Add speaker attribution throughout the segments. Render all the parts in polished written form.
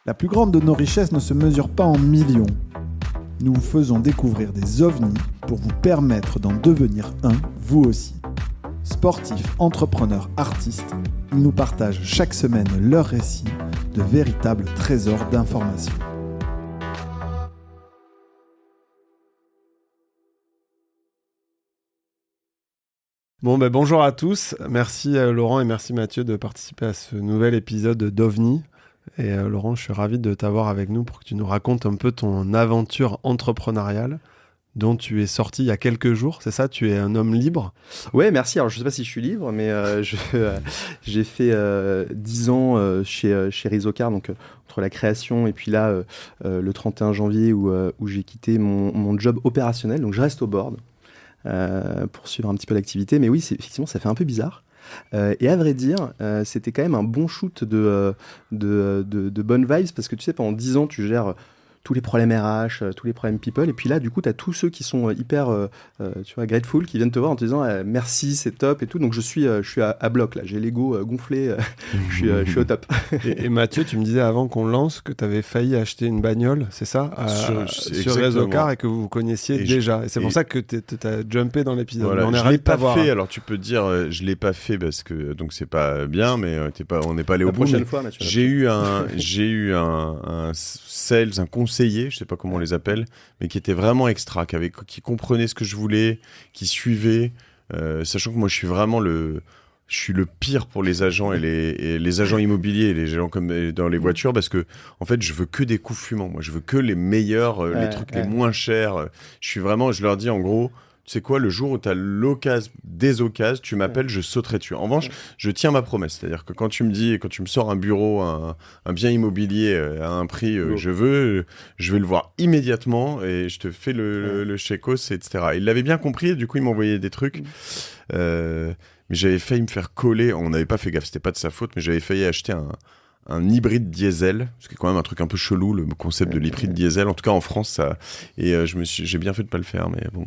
Speaker 1: La plus grande de nos richesses ne se mesure pas en millions. Nous vous faisons découvrir des ovnis pour vous permettre d'en devenir un, vous aussi. Sportifs, entrepreneurs, artistes, ils nous partagent chaque semaine leurs récits de véritables trésors d'informations.
Speaker 2: Bonjour à tous. Merci Laurent et merci Mathieu de participer à ce nouvel épisode d'OVNI. Et Laurent, je suis ravi de t'avoir avec nous pour que tu nous racontes un peu ton aventure entrepreneuriale dont tu es sorti il y a quelques jours, c'est ça? Tu es un homme libre?
Speaker 3: Ouais, merci. Alors, je ne sais pas si je suis libre, mais j'ai fait 10 ans chez Rizocar, donc entre la création et puis là, le 31 janvier où j'ai quitté mon job opérationnel. Donc, je reste au board pour suivre un petit peu l'activité. Mais oui, effectivement, ça fait un peu bizarre. Et à vrai dire, c'était quand même un bon shoot de bonnes vibes parce que tu sais, pendant 10 ans, tu gères tous les problèmes RH, tous les problèmes people. Et puis là, du coup, tu as tous ceux qui sont hyper tu vois, grateful, qui viennent te voir en te disant merci, c'est top et tout. Donc je suis à bloc là, j'ai l'ego gonflé, je suis au top.
Speaker 2: Et Mathieu, tu me disais avant qu'on lance que tu avais failli acheter une bagnole, c'est ça? Sur Rizocar et que vous connaissiez déjà. Et c'est pour ça que tu as jumpé dans l'épisode.
Speaker 4: Voilà,
Speaker 2: je
Speaker 4: ne l'ai pas fait, alors tu peux dire je ne l'ai pas fait parce que donc c'est pas bien, mais on n'est pas allé au bout.
Speaker 3: La prochaine fois, Mathieu.
Speaker 4: J'ai eu un sales, un conseiller, je sais pas comment on les appelle, mais qui était vraiment extra, qui comprenait ce que je voulais, qui suivait, sachant que moi je suis le pire pour les agents et les agents immobiliers et les gens comme dans les voitures parce que en fait je veux que des coups fumants, moi je veux que les meilleurs, les trucs les moins chers. Je leur dis en gros, tu sais quoi, le jour où tu as l'occasion, des occasions, tu m'appelles, je sauterai dessus. En revanche, je tiens ma promesse. C'est-à-dire que quand tu me sors un bureau, un bien immobilier à un prix je vais le voir immédiatement et je te fais le chèque-os, etc. Il l'avait bien compris, et du coup, il m'envoyait des trucs. Mais j'avais failli me faire coller. On n'avait pas fait gaffe, c'était pas de sa faute, mais j'avais failli acheter un hybride diesel, ce qui est quand même un truc un peu chelou, le concept de l'hybride diesel, en tout cas en France, ça. Et j'ai bien fait de pas le faire, mais bon,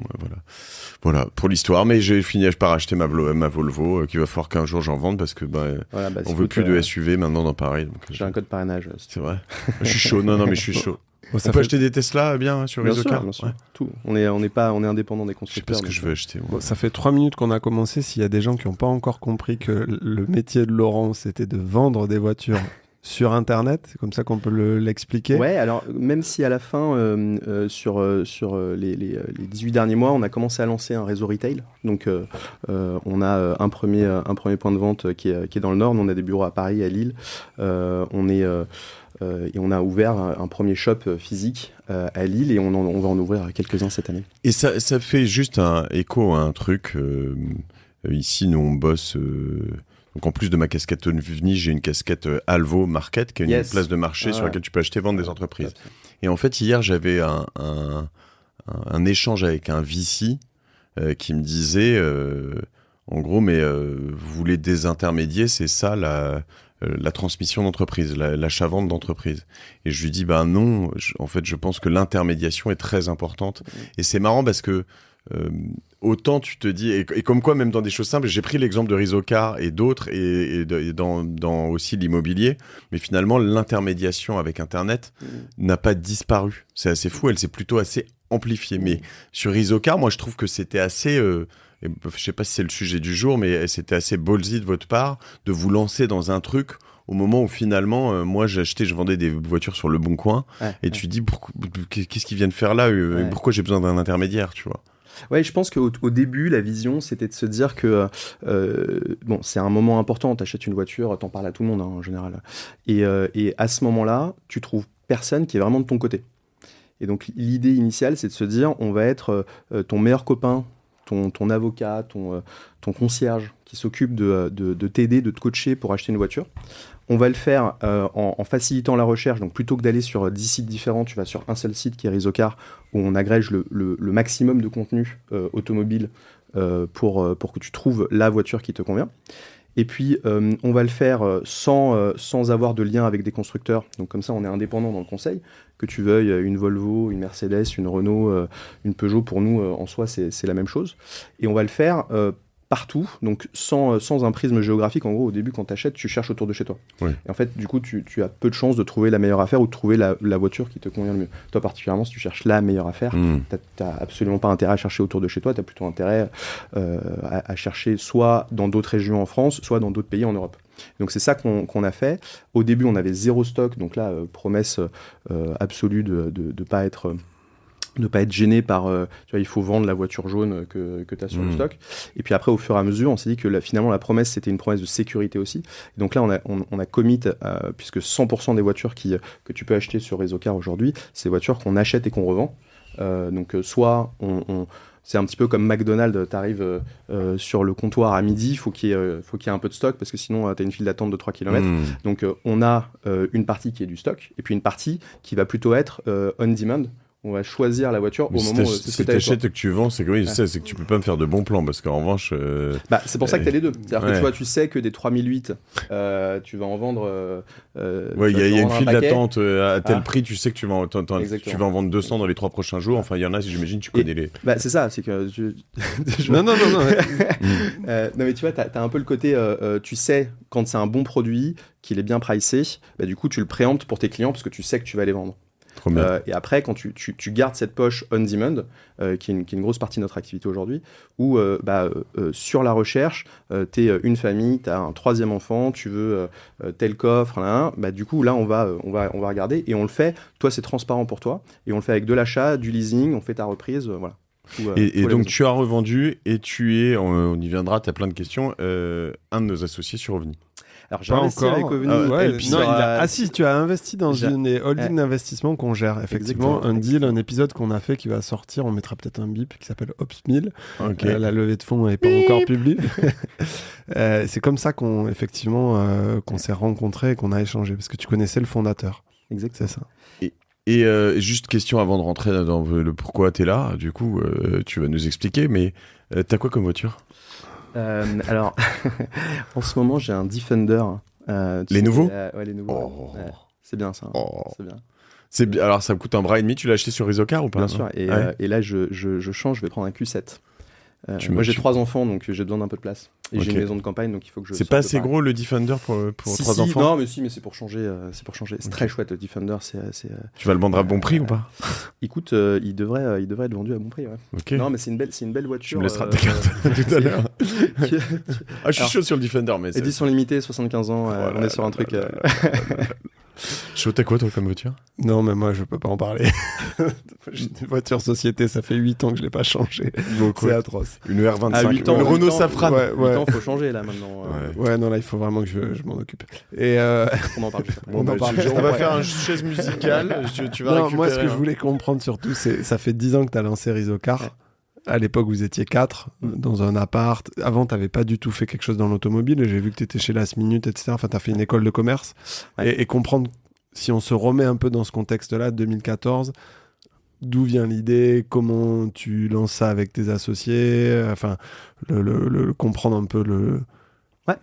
Speaker 4: voilà pour l'histoire. Mais j'ai fini par acheter ma Volvo, qu'il va falloir qu'un jour j'en vende parce que on veut plus de SUV maintenant dans Paris. Donc,
Speaker 3: j'ai un code parrainage.
Speaker 4: C'est vrai. Je suis chaud. Non, mais je suis chaud. On peut acheter des Tesla bien sur Rizocar.
Speaker 3: Bien sûr. Ouais. Tout. On est indépendant des constructeurs.
Speaker 4: Je sais pas ce que je veux acheter.
Speaker 2: Ça fait 3 minutes qu'on a commencé. S'il y a des gens qui n'ont pas encore compris que le métier de Laurent, c'était de vendre des voitures sur Internet, c'est comme ça qu'on peut l'expliquer.
Speaker 3: Ouais, alors même si à la fin, sur les 18 derniers mois, on a commencé à lancer un réseau retail. Donc on a un premier point de vente qui est dans le Nord. Nous, on a des bureaux à Paris, à Lille. Et on a ouvert un premier shop physique à Lille et on va en ouvrir quelques-uns cette année.
Speaker 4: Et ça fait juste un écho à un truc. Ici, nous, on bosse... Donc en plus de ma casquette OVNI, j'ai une casquette Alvo Market, qui est une place de marché sur laquelle tu peux acheter et vendre des entreprises. Et en fait, hier, j'avais un échange avec un VC qui me disait, en gros, mais vous voulez désintermédier, c'est ça la transmission d'entreprise, l'achat-vente d'entreprise. Et je lui dis, non, en fait, je pense que l'intermédiation est très importante. Et c'est marrant parce que autant tu te dis, et comme quoi même dans des choses simples, j'ai pris l'exemple de Rizocar et d'autres, et dans aussi l'immobilier, mais finalement l'intermédiation avec Internet n'a pas disparu. C'est assez fou, elle s'est plutôt assez amplifiée. Mais sur Rizocar, moi je trouve que c'était assez... je sais pas si c'est le sujet du jour, mais c'était assez ballsy de votre part de vous lancer dans un truc au moment où finalement, moi je vendais des voitures sur le Bon Coin, et tu dis, qu'est-ce qu'ils viennent faire là, pourquoi j'ai besoin d'un intermédiaire, tu vois?
Speaker 3: Ouais, je pense qu'au début, la vision, c'était de se dire que c'est un moment important. T'achètes une voiture, t'en parles à tout le monde en général. Et à ce moment-là, tu trouves personne qui est vraiment de ton côté. Et donc l'idée initiale, c'est de se dire, on va être ton meilleur copain, ton avocat, ton concierge qui s'occupe de t'aider, de te coacher pour acheter une voiture. On va le faire en facilitant la recherche. Donc, plutôt que d'aller sur 10 sites différents, tu vas sur un seul site qui est Rizocar, où on agrège le maximum de contenu automobile pour que tu trouves la voiture qui te convient. Et puis, on va le faire sans avoir de lien avec des constructeurs. Donc, comme ça, on est indépendant dans le conseil. Que tu veuilles une Volvo, une Mercedes, une Renault, une Peugeot, pour nous, en soi, c'est la même chose. Et on va le faire partout, donc sans un prisme géographique. En gros, au début, quand tu achètes, tu cherches autour de chez toi.
Speaker 4: Oui.
Speaker 3: Et en fait, du coup, tu as peu de chances de trouver la meilleure affaire ou de trouver la voiture qui te convient le mieux. Toi, particulièrement, si tu cherches la meilleure affaire, tu n'as absolument pas intérêt à chercher autour de chez toi, tu as plutôt intérêt à chercher soit dans d'autres régions en France, soit dans d'autres pays en Europe. Donc c'est ça qu'on a fait. Au début, on avait 0 stock, donc là, promesse absolue de ne pas être gêné par tu vois, il faut vendre la voiture jaune que tu as sur le stock. Et puis après, au fur et à mesure, on s'est dit que finalement la promesse, c'était une promesse de sécurité aussi. Et donc là, on a commit, puisque 100% des voitures que tu peux acheter sur Réseau-Car aujourd'hui, c'est des voitures qu'on achète et qu'on revend. Donc soit c'est un petit peu comme McDonald's, tu arrives sur le comptoir à midi, il faut qu'il y ait un peu de stock parce que sinon tu as une file d'attente de 3 km. Donc on a une partie qui est du stock et puis une partie qui va plutôt être on demand. On va choisir la voiture au moment où c'est ce que tu
Speaker 4: achètes et que tu vends, c'est que c'est que tu peux pas me faire de bons plans parce qu'en revanche.
Speaker 3: C'est pour ça que tu as les deux. C'est-à-dire que tu vois, tu sais que des 3008, tu vas en vendre.
Speaker 4: Il y a une file d'attente à tel prix, tu sais que tu vas en vendre 200 dans les 3 prochains jours. Enfin, il y en a, j'imagine, tu connais les.
Speaker 3: C'est ça, c'est que.
Speaker 2: Non.
Speaker 3: Non, mais tu vois, tu as un peu le côté. Tu sais, quand c'est un bon produit, qu'il est bien pricé, du coup, tu le préemptes pour tes clients parce que tu sais que tu vas les vendre. Et après, quand tu gardes cette poche on-demand, qui est une grosse partie de notre activité aujourd'hui, où sur la recherche, tu es une famille, tu as un 3e enfant, tu veux tel coffre, du coup, là, on va regarder et on le fait. Toi, c'est transparent pour toi. Et on le fait avec de l'achat, du leasing, on fait ta reprise, voilà.
Speaker 4: Et donc, tu as revendu et tu es, on y viendra, tu as plein de questions, un de nos associés sur OVNI.
Speaker 3: Alors j'ai investi avec OVNI.
Speaker 2: Si, tu as investi dans une holding d'investissement qu'on gère. Effectivement, un deal, un épisode qu'on a fait qui va sortir, on mettra peut-être un bip qui s'appelle Ops1000. La levée de fonds n'est pas encore publique. C'est comme ça qu'on s'est rencontrés et qu'on a échangé, parce que tu connaissais le fondateur.
Speaker 3: Exact.
Speaker 2: C'est ça.
Speaker 4: Et juste question avant de rentrer dans le pourquoi tu es là, du coup, tu vas nous expliquer, mais t'as quoi comme voiture ?
Speaker 3: Alors, en ce moment, j'ai un Defender.
Speaker 4: Les nouveaux ?
Speaker 3: Ouais, les nouveaux. Ouais. C'est bien ça.
Speaker 4: C'est bien. Alors, ça me coûte un bras et demi. Tu l'as acheté sur Réseau-Car ou pas ?
Speaker 3: Bien sûr. Et là, je change. Je vais prendre un Q7. Moi, j'ai 3 enfants, donc j'ai besoin d'un peu de place. Et j'ai une maison de campagne, donc il faut que je.
Speaker 4: C'est pas assez gros le Defender pour 3 enfants ?
Speaker 3: Non, mais c'est pour changer. C'est très chouette le Defender.
Speaker 4: Tu vas le vendre à bon prix ou pas ?
Speaker 3: Écoute, il devrait être vendu à bon prix. Ouais.
Speaker 4: Okay.
Speaker 3: Non, mais c'est une belle voiture.
Speaker 4: Tu me laisseras tes cartes tout à l'heure. Je suis chaud sur le Defender, mais.
Speaker 3: Édition limitée, 75 ans. On est sur un truc.
Speaker 4: Chaud, t'as quoi toi comme voiture ?
Speaker 2: Non, mais moi je peux pas en parler. J'ai une voiture société, ça fait 8 ans que je l'ai pas changée. C'est atroce.
Speaker 4: Une R25,
Speaker 3: à 8 ans,
Speaker 4: une Renault Safran.
Speaker 3: 8 ans, faut changer là maintenant.
Speaker 2: Non, là il faut vraiment que je m'en occupe. Et
Speaker 3: on en parle juste après.
Speaker 4: On va faire une chaise musicale. Tu vas récupérer.
Speaker 2: Moi ce que je voulais comprendre surtout, c'est ça fait 10 ans que tu as lancé Réseau-Car. Ouais. À l'époque, vous étiez 4 dans un appart. Avant, tu n'avais pas du tout fait quelque chose dans l'automobile. Et j'ai vu que tu étais chez Last Minute, etc. Enfin, tu as fait une école de commerce. Ouais. Et comprendre, si on se remet un peu dans ce contexte-là, 2014, d'où vient l'idée, comment tu lances ça avec tes associés, enfin, comprendre un peu le...
Speaker 3: Ouais.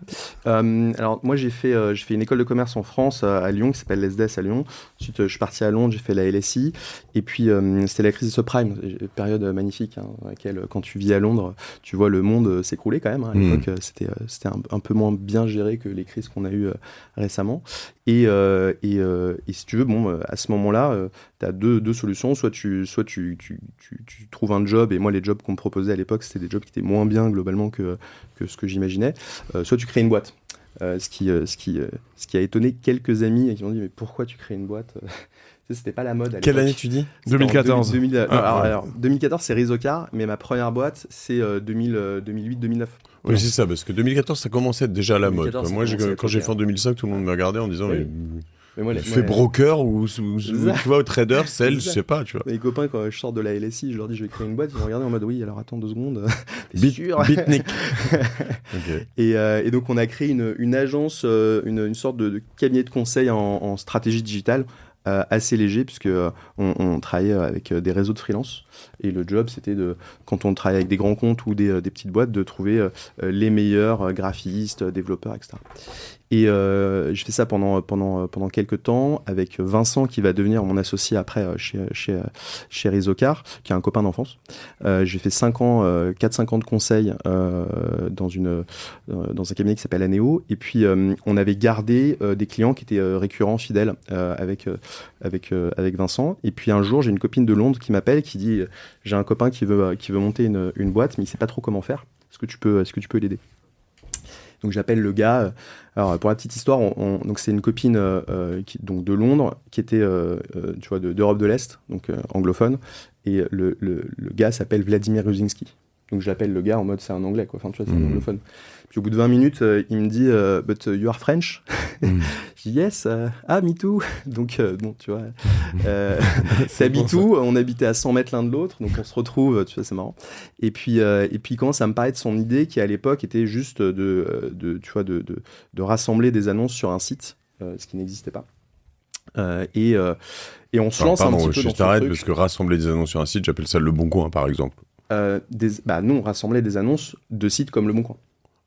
Speaker 3: Alors moi j'ai fait une école de commerce en France à Lyon qui s'appelle l'ESDES à Lyon. Ensuite je suis parti à Londres, j'ai fait la LSI et puis c'était la crise subprime, période magnifique dans laquelle quand tu vis à Londres tu vois le monde s'écrouler quand même. À l'époque c'était un peu moins bien géré que les crises qu'on a eues récemment. Et si tu veux, à ce moment-là, tu as deux solutions. Soit tu trouves un job, et moi, les jobs qu'on me proposait à l'époque, c'était des jobs qui étaient moins bien globalement que ce que j'imaginais. Soit tu crées une boîte. Ce qui a étonné quelques amis qui m'ont dit « Mais pourquoi tu crées une boîte ?» C'était pas la mode à l'époque.
Speaker 4: Quelle année tu dis ?
Speaker 3: 2014. 2014, c'est Réseau-Car, mais ma première boîte, c'est 2008-2009.
Speaker 4: Oui, c'est ça, parce que 2014, ça commençait à être déjà à la mode. Moi, quand j'ai fait en 2005, tout le monde me regardait en disant mais moi, fais broker ou tu vas au trader, sell, je sais pas, tu vois.
Speaker 3: Les copains, quand je sors de la LSI, je leur dis je vais créer une boîte, ils me regardaient en mode oui, alors attends 2 secondes. T'es sûr ?
Speaker 4: Bitnik.
Speaker 3: Okay. Et donc on a créé une agence, une sorte de cabinet de conseil en stratégie digitale. Assez léger puisque on travaillait avec des réseaux de freelance et le job c'était quand on travaille avec des grands comptes ou des petites boîtes de trouver les meilleurs graphistes, développeurs, etc. Et j'ai fait ça pendant quelques temps avec Vincent qui va devenir mon associé après chez Rizocar, qui est un copain d'enfance. J'ai fait 4-5 ans de conseil dans un cabinet qui s'appelle Anéo. Et puis on avait gardé des clients qui étaient récurrents, fidèles avec Vincent. Et puis un jour, j'ai une copine de Londres qui m'appelle, qui dit j'ai un copain qui veut monter une boîte, mais il sait pas trop comment faire. Est-ce que tu peux l'aider? Donc j'appelle le gars. Alors pour la petite histoire, donc c'est une copine donc de Londres qui était tu vois d'Europe de l'Est, donc anglophone, et le gars s'appelle Vladimir Ruzinski. Donc j'appelle le gars en mode c'est un anglais quoi. Enfin tu vois c'est un anglophone. Puis au bout de 20 minutes, il me dit but you are French. Je dis yes, me too. Donc bon tu vois, c'est me too. On habitait à 100 mètres l'un de l'autre, donc on se retrouve, tu vois c'est marrant. Et puis il commence à me parler de son idée qui à l'époque était juste de rassembler des annonces sur un site, ce qui n'existait pas. Et on se lance un petit peu dans ce truc.
Speaker 4: Je t'arrête parce que rassembler des annonces sur un site, j'appelle ça le Bon Coin par exemple.
Speaker 3: Nous on rassemblait des annonces de sites comme le Bon Coin.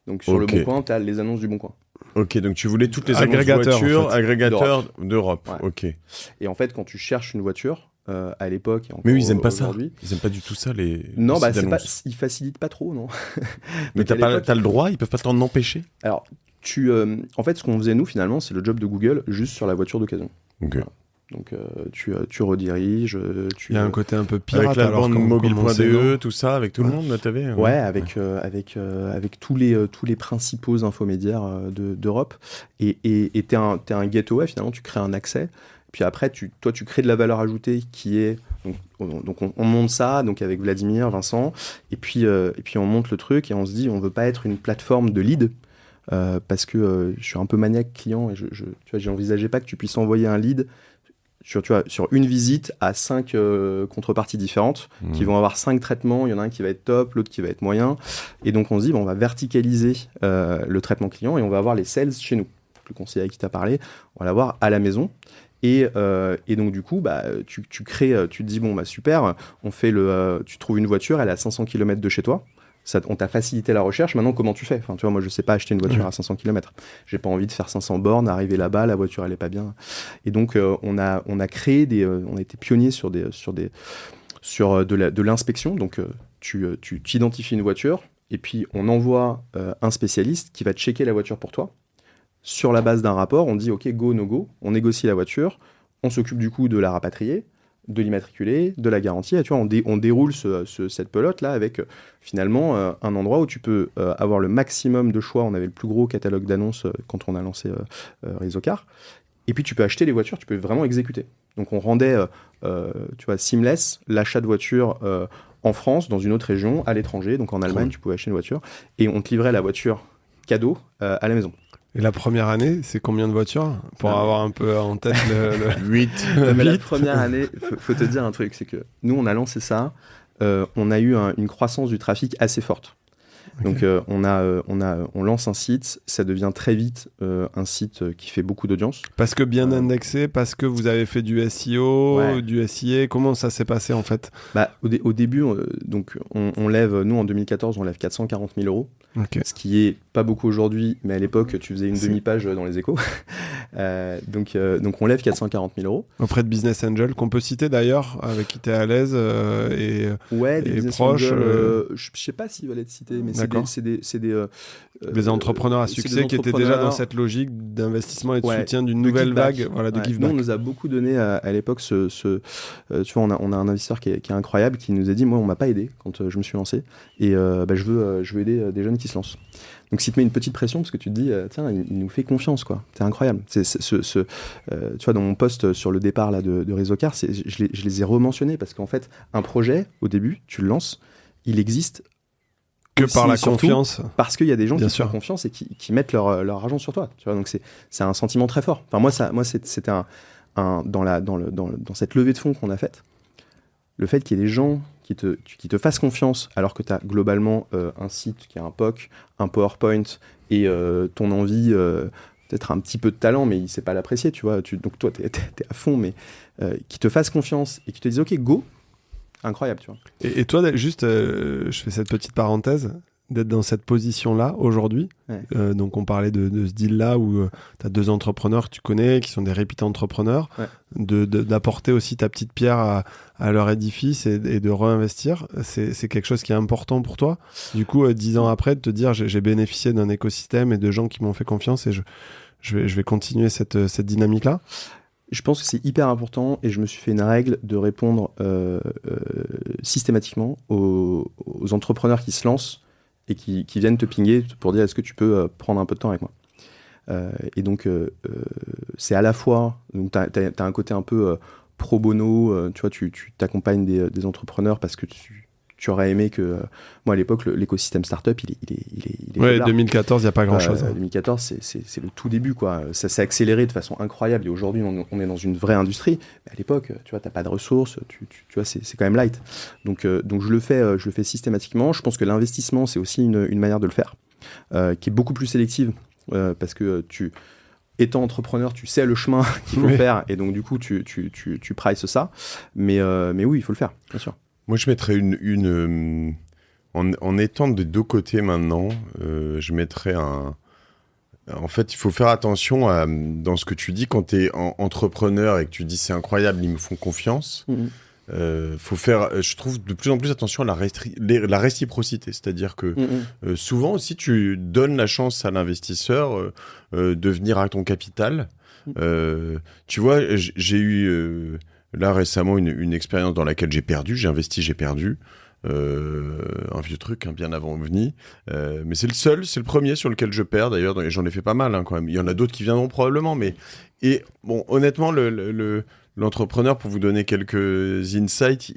Speaker 3: Donc sur le Bon Coin, tu as les annonces du Bon Coin.
Speaker 4: Ok, donc tu voulais toutes les annonces de voitures, en fait. Agrégateurs d'Europe.
Speaker 3: Ouais.
Speaker 4: Ok.
Speaker 3: Et en fait, quand tu cherches une voiture, à l'époque, et encore
Speaker 4: mais ils aiment pas ça. Ils aiment pas du tout ça
Speaker 3: Non, ils facilitent pas trop, non.
Speaker 4: Mais t'as le droit, ils peuvent pas t'en empêcher.
Speaker 3: Alors, en fait, ce qu'on faisait nous finalement, c'est le job de Google juste sur la voiture d'occasion.
Speaker 4: Ok.
Speaker 3: Voilà. Donc tu rediriges.
Speaker 2: Il y a un côté un peu pirate.
Speaker 4: Avec la bande mobile.de, tout ça, avec tout le monde, là, t'avais.
Speaker 3: Ouais, avec tous les principaux infomédiaires d'Europe. Et t'es un gateway, finalement, tu crées un accès. Puis après, tu crées de la valeur ajoutée qui est... Donc on monte ça, donc avec Vladimir, Vincent, et puis on monte le truc et on se dit, on veut pas être une plateforme de lead, parce que je suis un peu maniaque client et tu vois, j'envisageais pas que tu puisses envoyer un lead sur une visite à 5 contreparties différentes qui vont avoir 5 traitements. Il y en a un qui va être top, l'autre qui va être moyen. Et donc, on se dit, on va verticaliser le traitement client et on va avoir les sales chez nous. Le conseiller à qui tu as parlé, on va l'avoir à la maison. Et donc, du coup, tu crées, tu te dis, super, tu trouves une voiture, elle est à 500 km de chez toi. On t'a facilité la recherche, maintenant comment tu fais? Enfin, tu vois, moi je sais pas acheter une voiture à 500 km. J'ai pas envie de faire 500 bornes, arriver là-bas, la voiture elle est pas bien. Et donc on a créé on a été pionniers sur de l'inspection. Donc tu identifies une voiture et puis on envoie un spécialiste qui va checker la voiture pour toi. Sur la base d'un rapport, on dit ok, go, no go, on négocie la voiture, on s'occupe du coup de la rapatrier, de l'immatriculer, de la garantie. Et tu vois, on déroule cette pelote-là avec finalement un endroit où tu peux avoir le maximum de choix. On avait le plus gros catalogue d'annonces quand on a lancé Rizocar. Et puis tu peux acheter les voitures, tu peux vraiment exécuter. Donc on rendait tu vois, seamless l'achat de voitures en France, dans une autre région, à l'étranger. Donc en Allemagne, tu pouvais acheter une voiture. Et on te livrait la voiture cadeau à la maison.
Speaker 2: Et la première année, c'est combien de voitures? Pour avoir un peu en tête le
Speaker 4: 8.
Speaker 3: Mais la première année, faut te dire un truc, c'est que nous, on a lancé ça, on a eu une croissance du trafic assez forte. Okay. Donc on lance un site, ça devient très vite un site qui fait beaucoup d'audience.
Speaker 2: Parce que bien indexé, parce que vous avez fait du SEO, du SIA, comment ça s'est passé en fait?
Speaker 3: Au début, donc on lève, nous en 2014, on lève 440 000 euros. Okay. Ce qui est pas beaucoup aujourd'hui, mais à l'époque, tu faisais une demi-page dans les Échos. Donc on lève 440 000 euros.
Speaker 2: Auprès de Business Angel, qu'on peut citer d'ailleurs, avec qui tu es à l'aise et proche.
Speaker 3: Je sais pas s'ils veulent être cités, mais c'est
Speaker 2: des entrepreneurs à succès qui étaient déjà dans cette logique d'investissement et de soutien d'une nouvelle vague de give back.
Speaker 3: Nous, on nous a beaucoup donné à l'époque tu vois, on a un investisseur qui est incroyable, qui nous a dit, moi, on m'a pas aidé quand je me suis lancé, et je veux aider des jeunes qui se lancent. Donc, si tu mets une petite pression, parce que tu te dis, tiens, il nous fait confiance, quoi. C'est incroyable. Tu vois, dans mon post sur le départ là, de Rizocar, je les ai rementionnés, parce qu'en fait, un projet, au début, tu le lances, il existe
Speaker 2: que par la confiance.
Speaker 3: Parce qu'il y a des gens qui font confiance et qui mettent leur argent sur toi. Tu vois, donc, c'est un sentiment très fort. Enfin, moi, c'était dans cette levée de fonds qu'on a faite, le fait qu'il y ait des gens qui te fassent confiance alors que tu as globalement un site qui a un POC, un PowerPoint et ton envie, peut-être un petit peu de talent, mais il ne sait pas l'apprécier, tu vois. Donc toi, tu es à fond, mais qui te fassent confiance et qui te disent « Ok, go !» Incroyable, tu vois.
Speaker 2: Et toi, juste, je fais cette petite parenthèse, d'être dans cette position-là aujourd'hui.
Speaker 3: Ouais.
Speaker 2: Donc on parlait de ce deal-là où tu as 2 entrepreneurs que tu connais, qui sont des réputés entrepreneurs, d'apporter aussi ta petite pierre à leur édifice et de réinvestir. C'est quelque chose qui est important pour toi. Du coup, 10 ans après, de te dire j'ai bénéficié d'un écosystème et de gens qui m'ont fait confiance et je vais continuer cette dynamique-là.
Speaker 3: Je pense que c'est hyper important et je me suis fait une règle de répondre systématiquement aux entrepreneurs qui se lancent et qui viennent te pinguer pour dire est-ce que tu peux prendre un peu de temps avec moi. Et donc, c'est à la fois, tu as un côté un peu pro bono, tu vois, tu t'accompagnes des entrepreneurs parce que tu aurais aimé que... moi, à l'époque, l'écosystème startup, il est
Speaker 2: ouais, 2014, il n'y a pas grand-chose.
Speaker 3: 2014, c'est le tout début, quoi. Ça s'est accéléré de façon incroyable. Et aujourd'hui, on est dans une vraie industrie. Mais à l'époque, tu vois, tu n'as pas de ressources. Tu vois, c'est quand même light. Donc je le fais systématiquement. Je pense que l'investissement, c'est aussi une manière de le faire, qui est beaucoup plus sélective. Parce que étant entrepreneur, tu sais le chemin qu'il faut faire. Et donc, du coup, tu prices ça. Mais oui, il faut le faire, bien sûr.
Speaker 4: Moi, je mettrais en étant des deux côtés maintenant, je mettrais en fait, il faut faire attention dans ce que tu dis quand tu es entrepreneur et que tu dis c'est incroyable, ils me font confiance. Faut faire, je trouve, de plus en plus attention à la réciprocité. C'est-à-dire que souvent aussi, tu donnes la chance à l'investisseur de venir à ton capital. Tu vois, j'ai eu... là, récemment, une expérience dans laquelle j'ai investi, j'ai perdu. Un vieux truc, hein, bien avant OVNI. Mais c'est le premier sur lequel je perds, d'ailleurs, et j'en ai fait pas mal, hein, quand même. Il y en a d'autres qui viendront probablement, mais... Et bon, honnêtement, l'entrepreneur, pour vous donner quelques insights,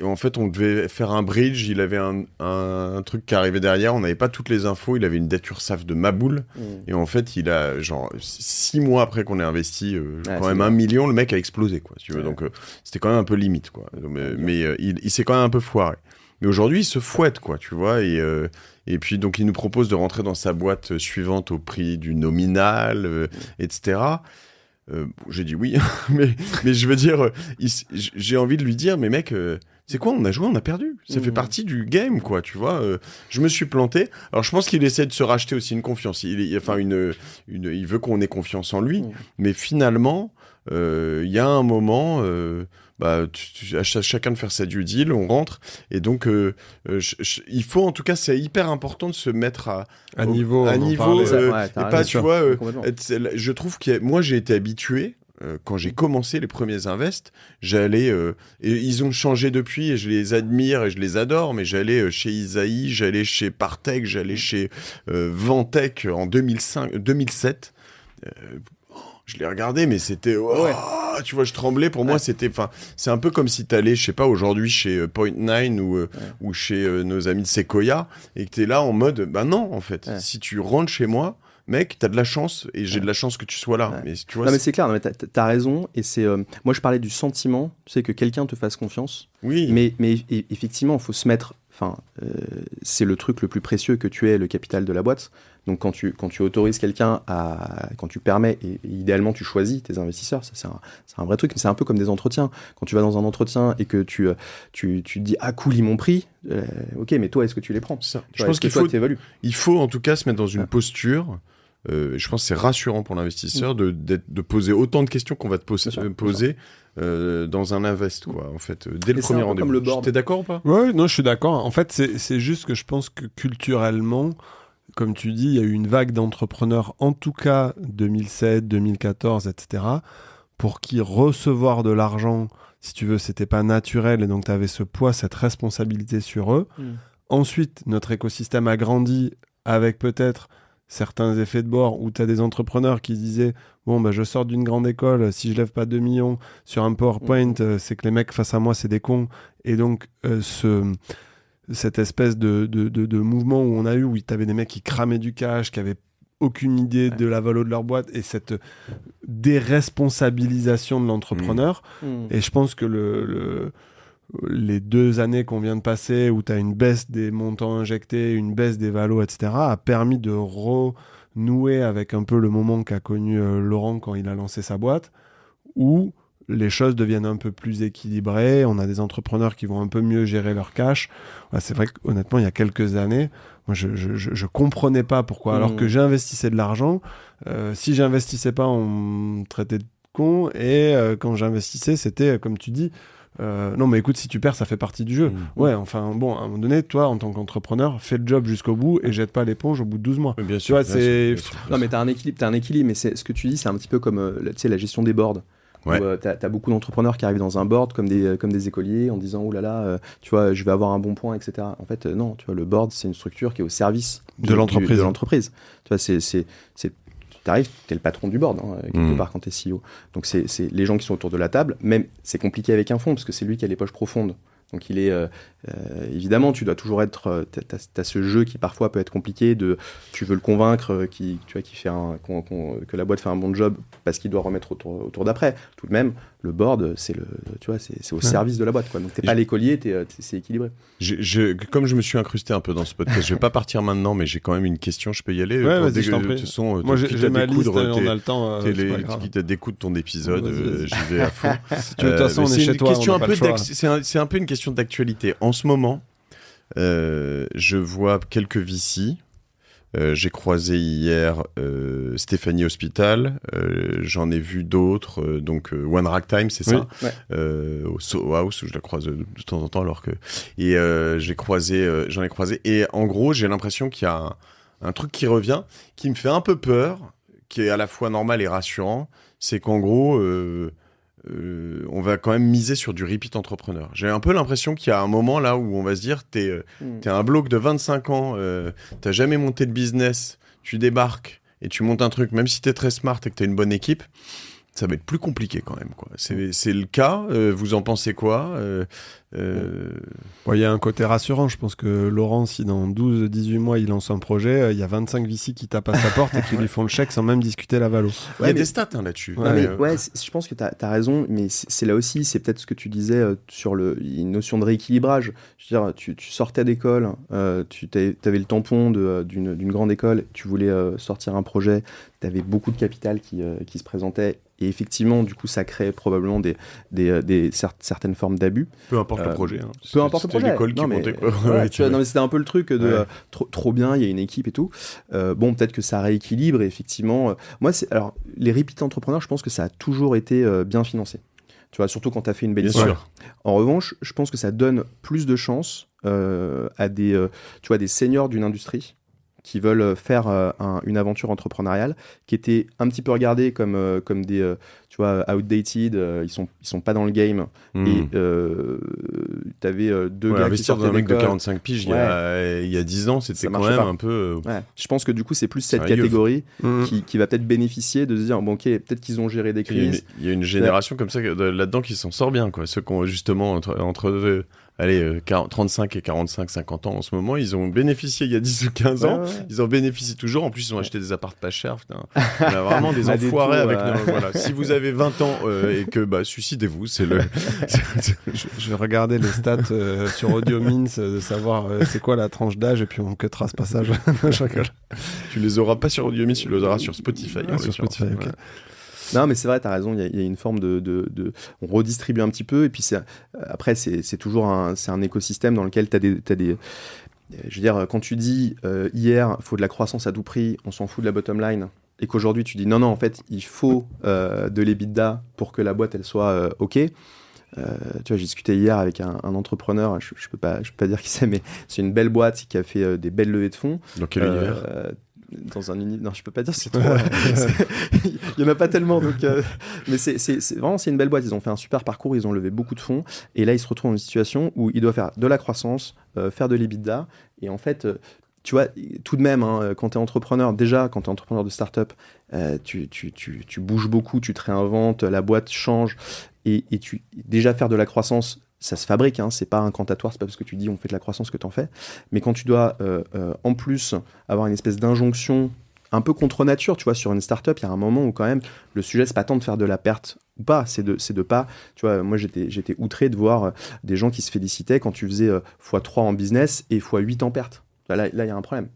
Speaker 4: en fait, on devait faire un bridge, il avait un truc qui arrivait derrière, on n'avait pas toutes les infos, il avait une dette URSSAF de maboule, et en fait, il a, genre, 6 mois après qu'on ait investi quand même 1 million, le mec a explosé, quoi, si tu veux. Donc, c'était quand même un peu limite, quoi. Mais il s'est quand même un peu foiré. Mais aujourd'hui, il se fouette, quoi, tu vois, et puis, donc, il nous propose de rentrer dans sa boîte suivante au prix du nominal, etc., j'ai dit oui, mais je veux dire, j'ai envie de lui dire, mais mec, c'est quoi, on a joué, on a perdu. Ça fait partie du game, quoi, tu vois. Je me suis planté. Alors, je pense qu'il essaie de se racheter aussi une confiance. Il veut qu'on ait confiance en lui, mais finalement, il y a un moment... à chacun de faire sa due deal, on rentre, et donc il faut, en tout cas, c'est hyper important de se mettre à niveau, et pas, tu vois, je trouve moi j'ai été habitué, quand j'ai commencé les premiers invests, j'allais, et ils ont changé depuis, et je les admire et je les adore, mais j'allais chez Isaïe, j'allais chez Partech, j'allais chez Ventec en 2007, je l'ai regardé, mais c'était... tu vois, je tremblais. Pour moi, c'était... c'est un peu comme si t'allais, je sais pas, aujourd'hui chez Point9 ou chez nos amis de Sequoia, et que t'es là en mode... Bah non, en fait. Si tu rentres chez moi, mec, t'as de la chance, et j'ai de la chance que tu sois là. Mais, tu vois,
Speaker 3: non, mais c'est clair, non, mais t'as raison. Et c'est... moi, je parlais du sentiment, tu sais, que quelqu'un te fasse confiance.
Speaker 4: Oui.
Speaker 3: Mais effectivement, il faut se mettre... c'est le truc le plus précieux que tu aies, le capital de la boîte. Donc quand tu autorises quelqu'un quand tu permets, et idéalement tu choisis tes investisseurs, ça c'est un vrai truc, mais c'est un peu comme des entretiens. Quand tu vas dans un entretien et que tu te dis ah cool, ils m'ont pris, ok, mais toi est-ce que tu les prends?
Speaker 4: Je pense qu'il faut en tout cas se mettre dans une posture. Je pense que c'est rassurant pour l'investisseur de poser autant de questions qu'on va te poser dans un invest, quoi, en fait, dès le premier rendez-vous. T'es d'accord ou pas?
Speaker 2: Ouais, non, je suis d'accord. En fait, c'est juste que je pense que culturellement, comme tu dis, il y a eu une vague d'entrepreneurs, en tout cas 2007, 2014, etc., pour qui recevoir de l'argent, si tu veux, c'était pas naturel, et donc tu avais ce poids, cette responsabilité sur eux. Ensuite, notre écosystème a grandi avec peut-être certains effets de bord où tu as des entrepreneurs qui disaient bon, je sors d'une grande école, si je lève pas 2 millions sur un PowerPoint, c'est que les mecs face à moi, c'est des cons. Et donc, cette espèce de mouvement où tu avais des mecs qui cramaient du cash, qui avaient aucune idée de la valeur de leur boîte, et cette déresponsabilisation de l'entrepreneur. Et je pense que les 2 années qu'on vient de passer, où tu as une baisse des montants injectés, une baisse des valos, etc., a permis de renouer avec un peu le moment qu'a connu Laurent quand il a lancé sa boîte, où les choses deviennent un peu plus équilibrées. On a des entrepreneurs qui vont un peu mieux gérer leur cash. Ouais, c'est vrai qu'honnêtement, il y a quelques années, moi, je comprenais pas pourquoi. Alors que j'investissais de l'argent, si j'investissais pas, on me traitait de con. Et quand j'investissais, c'était, comme tu dis, non mais écoute, si tu perds, ça fait partie du jeu. Ouais, enfin bon, à un moment donné, toi en tant qu'entrepreneur, fais le job jusqu'au bout et jette pas l'éponge au bout de 12 mois.
Speaker 4: Mais bien sûr,
Speaker 2: tu vois, c'est...
Speaker 3: Non mais t'as un équilibre, mais c'est ce que tu dis, c'est un petit peu comme tu sais, la gestion des boards.
Speaker 4: Ouais.
Speaker 3: Où t'as beaucoup d'entrepreneurs qui arrivent dans un board comme des écoliers en disant oh là là, tu vois, je vais avoir un bon point, etc. En fait, non, tu vois, le board, c'est une structure qui est au service
Speaker 2: de
Speaker 3: l'entreprise. Tu vois, t'arrives, t'es le patron du board, quelque part, quand t'es CEO. Donc, c'est les gens qui sont autour de la table. Même, c'est compliqué avec un fonds, parce que c'est lui qui a les poches profondes. Donc, il est... évidemment, tu dois toujours être... T'as ce jeu qui, parfois, peut être compliqué. Tu veux le convaincre que la boîte fait un bon job parce qu'il doit remettre autour d'après. Tout de même, le board, c'est au service de la boîte, quoi. Donc, t'es pas l'écolier, c'est équilibré.
Speaker 4: Comme je me suis incrusté un peu dans ce podcast, je vais pas partir maintenant, mais j'ai quand même une question. Je peux y aller?
Speaker 2: Ouais, vas-y, je t'en prie. Moi, j'ai ma liste, on a le temps.
Speaker 4: Quitte à découdre ton épisode, j'y vais à fond.
Speaker 2: Si tu veux, de toute façon, on est chez toi, on n'a pas le choix.
Speaker 4: C'est un peu une question d'actualité. En ce moment, je vois quelques VC. J'ai croisé hier Stéphanie Hospital, j'en ai vu d'autres, donc One Rack Time, c'est ça, au Soho House, où je la croise de temps en temps, alors que... Et j'en ai croisé, et en gros, j'ai l'impression qu'il y a un truc qui revient, qui me fait un peu peur, qui est à la fois normal et rassurant, c'est qu'en gros... on va quand même miser sur du repeat entrepreneur. J'ai un peu l'impression qu'il y a un moment là où on va se dire t'es un bloc de 25 ans, t'as jamais monté de business, tu débarques et tu montes un truc, même si t'es très smart et que t'as une bonne équipe, ça va être plus compliqué quand même, quoi. C'est le cas, vous en pensez quoi?
Speaker 2: Il y a un côté rassurant, je pense que Laurent, si dans 12-18 mois il lance un projet, il y a 25 VC qui tapent à sa porte et qui lui font le chèque sans même discuter la valo.
Speaker 4: Il y a des stats là-dessus.
Speaker 3: Je pense que t'as raison, mais c'est là aussi, c'est peut-être ce que tu disais sur une notion de rééquilibrage. Je veux dire, tu sortais d'école, tu avais le tampon d'une grande école, tu voulais sortir un projet, tu avais beaucoup de capital qui se présentait. Et effectivement, du coup, ça crée probablement certaines formes d'abus.
Speaker 4: Peu importe le projet.
Speaker 3: Peu importe le projet.
Speaker 4: C'était l'école qui montait.
Speaker 3: Non, mais c'était un peu le truc de trop bien, il y a une équipe et tout. Bon, peut-être que ça rééquilibre. Et effectivement, alors, les repeat entrepreneurs, je pense que ça a toujours été bien financé. Tu vois, surtout quand tu as fait une belle histoire. En revanche, je pense que ça donne plus de chance à des seniors d'une industrie qui veulent faire une aventure entrepreneuriale, qui était un petit peu regardée comme des outdated, ils sont pas dans le game. Et t'avais deux gars qui sortaient
Speaker 4: investir dans un mec de
Speaker 3: d'école.
Speaker 4: 45 piges il y a 10 ans, c'était quand même un peu...
Speaker 3: Je pense que du coup, c'est plus cette catégorie qui va peut-être bénéficier de se dire, bon ok, peut-être qu'ils ont géré des crises.
Speaker 4: Il y a une génération comme ça là-dedans qui s'en sort bien, quoi. Ceux qui ont justement entre 35 et 45, 50 ans en ce moment, ils ont bénéficié il y a 10 ou 15 ans, ils en bénéficient toujours, en plus ils ont acheté des apparts pas chers, putain. On a vraiment des enfoirés avec nous. Voilà. Si vous avez 20 ans et que, suicidez-vous, c'est le...
Speaker 2: Je vais regarder les stats sur AudioMins, de savoir c'est quoi la tranche d'âge, et puis on cuttera ce passage.
Speaker 4: Tu les auras pas sur AudioMins, tu les auras sur Spotify.
Speaker 2: Sur Spotify, ok.
Speaker 3: Non, mais c'est vrai, t'as raison, il y a une forme on redistribue un petit peu, et puis après, c'est toujours un écosystème dans lequel t'as des... Je veux dire, quand tu dis hier, il faut de la croissance à tout prix, on s'en fout de la bottom line, et qu'aujourd'hui tu dis non, en fait, il faut de l'EBITDA pour que la boîte, elle soit OK. Tu vois, j'ai discuté hier avec un entrepreneur, je peux pas dire qui c'est, mais c'est une belle boîte qui a fait des belles levées de fonds.
Speaker 4: Dans quel univers?
Speaker 3: Dans un univers, non, je peux pas dire, c'est trop. Il y en a pas tellement, donc. Mais c'est vraiment, c'est une belle boîte. Ils ont fait un super parcours, ils ont levé beaucoup de fonds, et là ils se retrouvent dans une situation où ils doivent faire de la croissance, faire de l'EBITDA, et en fait. Tu vois, tout de même, quand tu es entrepreneur, déjà, quand tu es entrepreneur de start-up, tu bouges beaucoup, tu te réinventes, la boîte change, et déjà faire de la croissance, ça se fabrique, c'est pas incantatoire, c'est pas parce que tu dis on fait de la croissance que t'en fais, mais quand tu dois en plus avoir une espèce d'injonction un peu contre nature, tu vois, sur une start-up, il y a un moment où quand même le sujet c'est pas tant de faire de la perte ou pas, c'est de pas, tu vois, moi j'étais outré de voir des gens qui se félicitaient quand tu faisais x3 en business et x8 en perte. Là il y a un problème,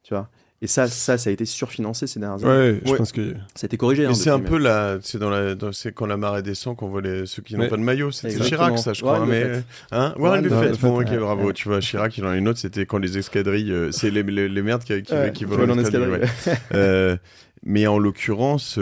Speaker 3: tu vois. Et ça a été surfinancé ces dernières années.
Speaker 2: Ouais, je pense que
Speaker 3: ça a été corrigé.
Speaker 4: Mais c'est un peu c'est quand la marée descend qu'on voit ceux qui n'ont pas de maillot. C'était Chirac, ça, je crois. Warren Buffett. Bon, ok, bravo. Tu vois, Chirac, il en a une autre. C'était quand les escadrilles, c'est les merdes qui volent en escadrille. Mais en l'occurrence.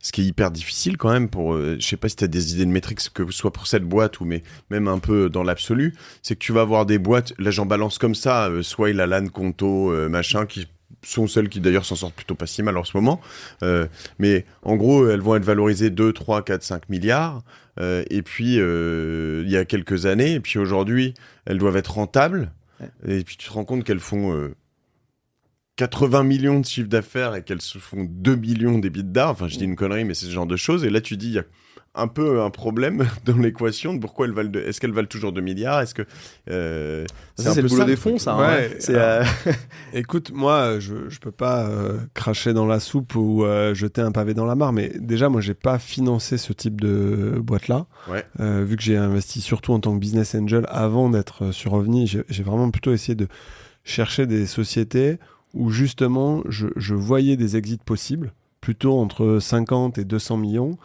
Speaker 4: Ce qui est hyper difficile quand même je sais pas si tu as des idées de métriques, que ce soit pour cette boîte ou même un peu dans l'absolu, c'est que tu vas avoir des boîtes, là j'en balance comme ça, Swile, Alan, Conto, machin, qui sont celles qui d'ailleurs s'en sortent plutôt pas si mal en ce moment. Mais en gros, elles vont être valorisées 2, 3, 4, 5 milliards. Et puis, il y a quelques années, et puis aujourd'hui, elles doivent être rentables. Et puis tu te rends compte qu'elles font 80 millions de chiffre d'affaires et qu'elles se font 2 millions d'EBITDA. Enfin, je dis une connerie, mais c'est ce genre de choses. Et là, tu dis, il y a un peu un problème dans l'équation de pourquoi est-ce qu'elles valent toujours 2 milliards? Est-ce que
Speaker 3: c'est le boulot des fonds, ça.
Speaker 2: Ouais, écoute, moi, je peux pas cracher dans la soupe ou jeter un pavé dans la mare, mais déjà, moi, j'ai pas financé ce type de boîte-là.
Speaker 4: Ouais.
Speaker 2: Vu que j'ai investi surtout en tant que business angel avant d'être sur OVNI, j'ai vraiment plutôt essayé de chercher des sociétés où justement je voyais des exits possibles, plutôt entre 50 et 200 millions,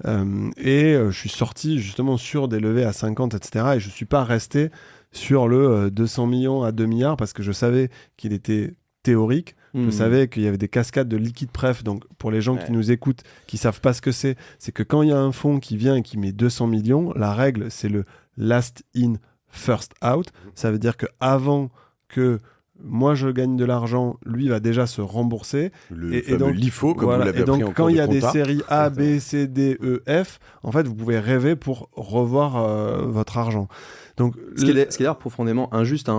Speaker 2: et je suis sorti justement sur des levées à 50, etc. Et je ne suis pas resté sur le 200 millions à 2 milliards parce que je savais qu'il était théorique, je savais qu'il y avait des cascades de liquide pref. Donc pour les gens qui nous écoutent, qui ne savent pas ce que c'est que quand il y a un fonds qui vient et qui met 200 millions, la règle c'est le last in, first out. Ça veut dire qu'avant que moi je gagne de l'argent, lui va déjà se rembourser.
Speaker 4: Et donc l'IFO, comme vous l'avez appris en cours de compta.
Speaker 2: Quand il y a des séries A, B, C, D, E, F, en fait vous pouvez rêver pour revoir votre argent. Donc,
Speaker 3: ce qui est d'ailleurs profondément injuste, tu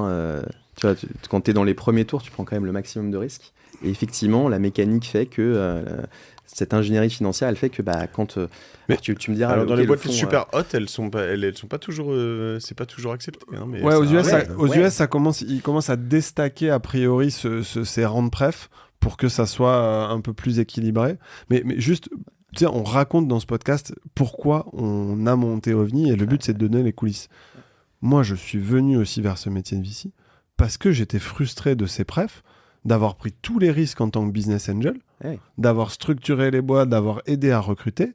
Speaker 3: vois, quand tu es dans les premiers tours, tu prends quand même le maximum de risques. Et effectivement, la mécanique fait que cette ingénierie financière, elle fait que quand tu me diras.
Speaker 4: Alors dans les boîtes super hautes, elles sont pas toujours, c'est pas toujours accepté. Hein, mais
Speaker 2: aux US, ils commencent à déstacker a priori ces rangs de préf pour que ça soit un peu plus équilibré. Mais juste, tu sais, on raconte dans ce podcast pourquoi on a monté OVNI et le but c'est de donner les coulisses. Moi, je suis venu aussi vers ce métier de VC parce que j'étais frustré de ces prefs, d'avoir pris tous les risques en tant que business angel, d'avoir structuré les boîtes, d'avoir aidé à recruter,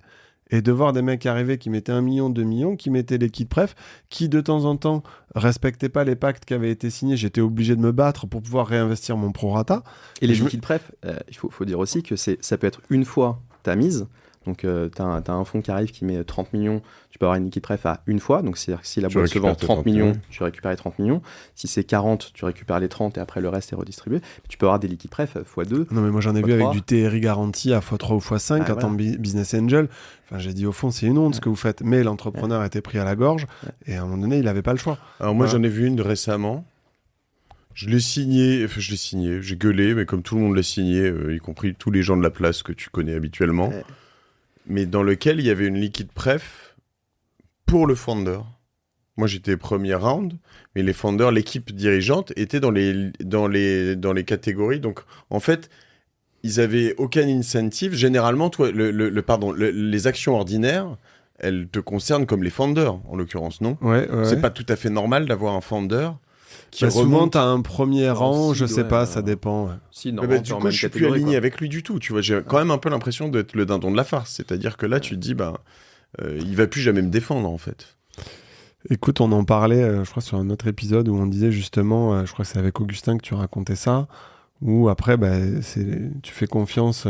Speaker 2: et de voir des mecs arriver qui mettaient 1 million, 2 millions, qui mettaient les kits pref, qui de temps en temps respectaient pas les pactes qui avaient été signés. J'étais obligé de me battre pour pouvoir réinvestir mon prorata.
Speaker 3: Et les kits pref, il faut dire aussi que ça peut être une fois ta mise. Donc, tu as un fonds qui arrive qui met 30 millions, tu peux avoir une liquide pref à une fois. Donc, c'est-à-dire que si la boîte se vend 30 millions, tu récupères les 30 millions. Si c'est 40, tu récupères les 30 et après le reste est redistribué. Tu peux avoir des liquides pref x2.
Speaker 2: Non, mais moi, j'en ai vu avec du TRI garanti à x3 ou x5 en tant que business angel. Enfin, j'ai dit, au fond, c'est une honte ce que vous faites. Mais l'entrepreneur était pris à la gorge et à un moment donné, il n'avait pas le choix.
Speaker 4: Alors, moi, j'en ai vu une récemment. Je l'ai signé, j'ai gueulé, mais comme tout le monde l'a signé, y compris tous les gens de la place que tu connais habituellement. Mais dans lequel il y avait une liquide pref pour le founder. Moi, j'étais premier round, mais les founders, l'équipe dirigeante, était dans les catégories. Donc, en fait, ils avaient aucun incentive. Généralement, toi, les actions ordinaires, elles te concernent comme les founders, en l'occurrence, non ? C'est pas tout à fait normal d'avoir un founder qui
Speaker 2: souvent, t'as un premier rang, je sais pas, ça dépend.
Speaker 3: Si,
Speaker 4: du coup, je suis plus aligné avec lui du tout. Tu vois, j'ai quand même un peu l'impression d'être le dindon de la farce. C'est-à-dire que là, tu te dis, il va plus jamais me défendre, en fait.
Speaker 2: Écoute, on en parlait, je crois, sur un autre épisode où on disait justement, je crois que c'est avec Augustin que tu racontais ça, où après, tu fais confiance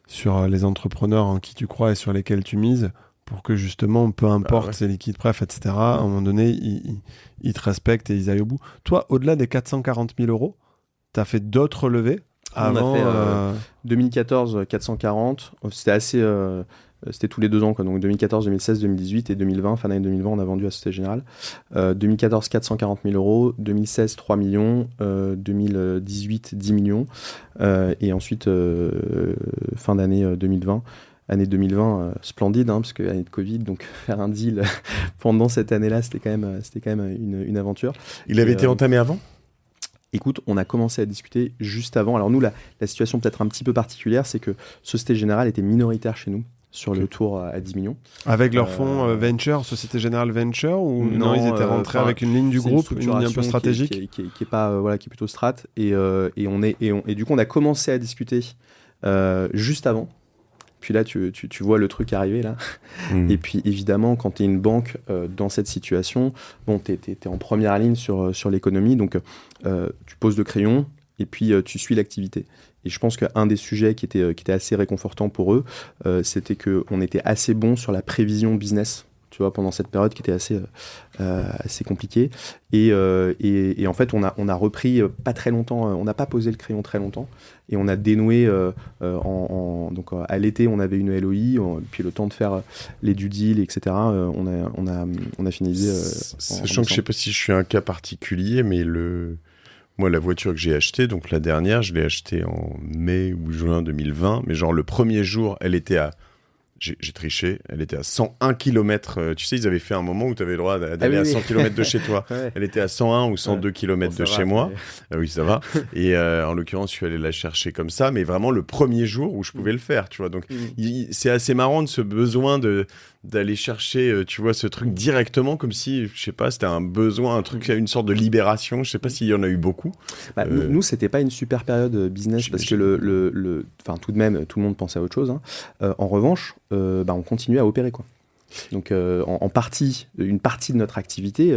Speaker 2: sur les entrepreneurs en qui tu crois et sur lesquels tu mises, pour que justement, peu importe ces liquides pref, etc., à un moment donné, ils te respectent et ils aillent au bout. Toi, au-delà des 440 000 euros, tu as fait d'autres levées avant,
Speaker 3: on a fait 2014, 440. C'était tous les 2 ans, quoi. Donc 2014, 2016, 2018 et 2020. Fin d'année 2020, on a vendu à Société Générale. 2014, 440 000 euros. 2016, 3 millions. 2018, 10 millions. Et ensuite, fin d'année 2020. Année 2020, splendide, parce que année de Covid, donc faire un deal pendant cette année-là, c'était quand même une aventure.
Speaker 4: Il avait été entamé avant ?
Speaker 3: Écoute, on a commencé à discuter juste avant. Alors nous, la situation peut-être un petit peu particulière, c'est que Société Générale était minoritaire chez nous sur le tour à 10 millions.
Speaker 2: Avec leur fonds Venture, Société Générale Venture, ou non ils étaient rentrés avec une ligne du groupe, une ligne un peu stratégique
Speaker 3: qui est pas qui est plutôt strat, et du coup on a commencé à discuter juste avant. Puis là, tu vois le truc arriver, là. Et puis, évidemment, quand tu es une banque dans cette situation, bon, tu es en première ligne sur l'économie, donc tu poses le crayon et puis tu suis l'activité. Et je pense qu'un des sujets qui était assez réconfortant pour eux, c'était qu'on était assez bon sur la prévision business, tu vois, pendant cette période qui était assez compliquée. Et en fait, on a repris pas très longtemps, on n'a pas posé le crayon très longtemps, et on a dénoué, donc à l'été, on avait une LOI, puis le temps de faire les due deals, etc., on a finalisé.
Speaker 4: Sachant que je ne sais pas si je suis un cas particulier, mais moi, la voiture que j'ai achetée, donc la dernière, je l'ai achetée en mai ou juin 2020, mais genre le premier jour, elle était à... J'ai triché, elle était à 101 km. Tu sais, ils avaient fait un moment où tu avais le droit d'aller à 100 km de chez toi. Ouais. Elle était à 101 ou 102 km de chez moi. Oui, ça va. Et en l'occurrence, je suis allé la chercher comme ça, mais vraiment le premier jour où je pouvais le faire, tu vois. Donc, c'est assez marrant de ce besoin d'aller chercher, tu vois, ce truc directement, comme si, je sais pas, c'était un besoin, un truc, une sorte de libération. Je sais pas s'il y en a eu beaucoup.
Speaker 3: Nous, c'était pas une super période business, parce que enfin, tout de même, tout le monde pensait à autre chose. Hein. En revanche, on continuait à opérer, quoi. Donc, en partie, une partie de notre activité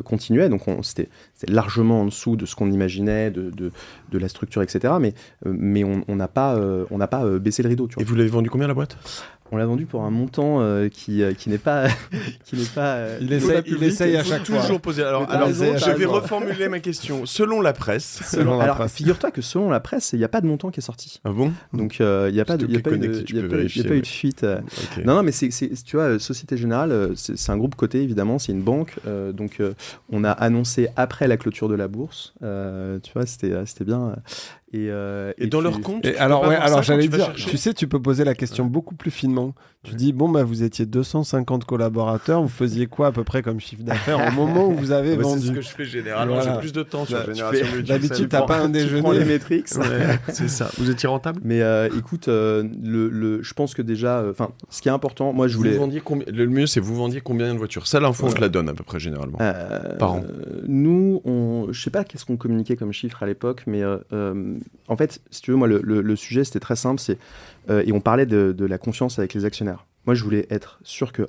Speaker 3: continuait. Donc, c'était largement en dessous de ce qu'on imaginait, de la structure, etc. Mais on n'a pas baissé le rideau. Tu vois.
Speaker 4: Et vous l'avez vendu combien, la boîte ?
Speaker 3: On l'a vendu pour un montant qui n'est pas
Speaker 2: il essaye à chaque fois.
Speaker 4: Toujours poser. Alors je vais reformuler ma question. Selon la presse.
Speaker 3: Figure-toi que selon la presse, il n'y a pas de montant qui est sorti.
Speaker 4: Ah bon ?
Speaker 3: Donc il n'y a pas eu de fuite. Okay. Non, mais c'est tu vois, Société Générale, c'est un groupe coté, évidemment, c'est une banque. Donc on a annoncé après la clôture de la bourse. Tu vois, c'était bien. Et
Speaker 4: dans leur compte.
Speaker 2: Alors j'allais dire, tu sais, tu peux poser la question beaucoup plus finement. Tu dis, vous étiez 250 collaborateurs, vous faisiez quoi à peu près comme chiffre d'affaires au moment où vous avez vendu ?
Speaker 4: C'est ce que je fais généralement, j'ai plus de temps sur Génération Multiple.
Speaker 2: D'habitude, t'as pas un déjeuner.
Speaker 3: Tu prends les métriques.
Speaker 4: C'est ça. Vous étiez rentable ?
Speaker 3: Mais écoute, je pense que déjà, ce qui est important, moi je voulais...
Speaker 4: Le mieux, c'est vous vendiez combien de voitures ? Ça, l'info, on te la donne à peu près généralement, par an.
Speaker 3: Nous, je sais pas qu'est-ce qu'on communiquait comme chiffre à l'époque, mais en fait, si tu veux, moi, le sujet, c'était très simple, et on parlait de la confiance avec les actionnaires. Moi, je voulais être sûr que,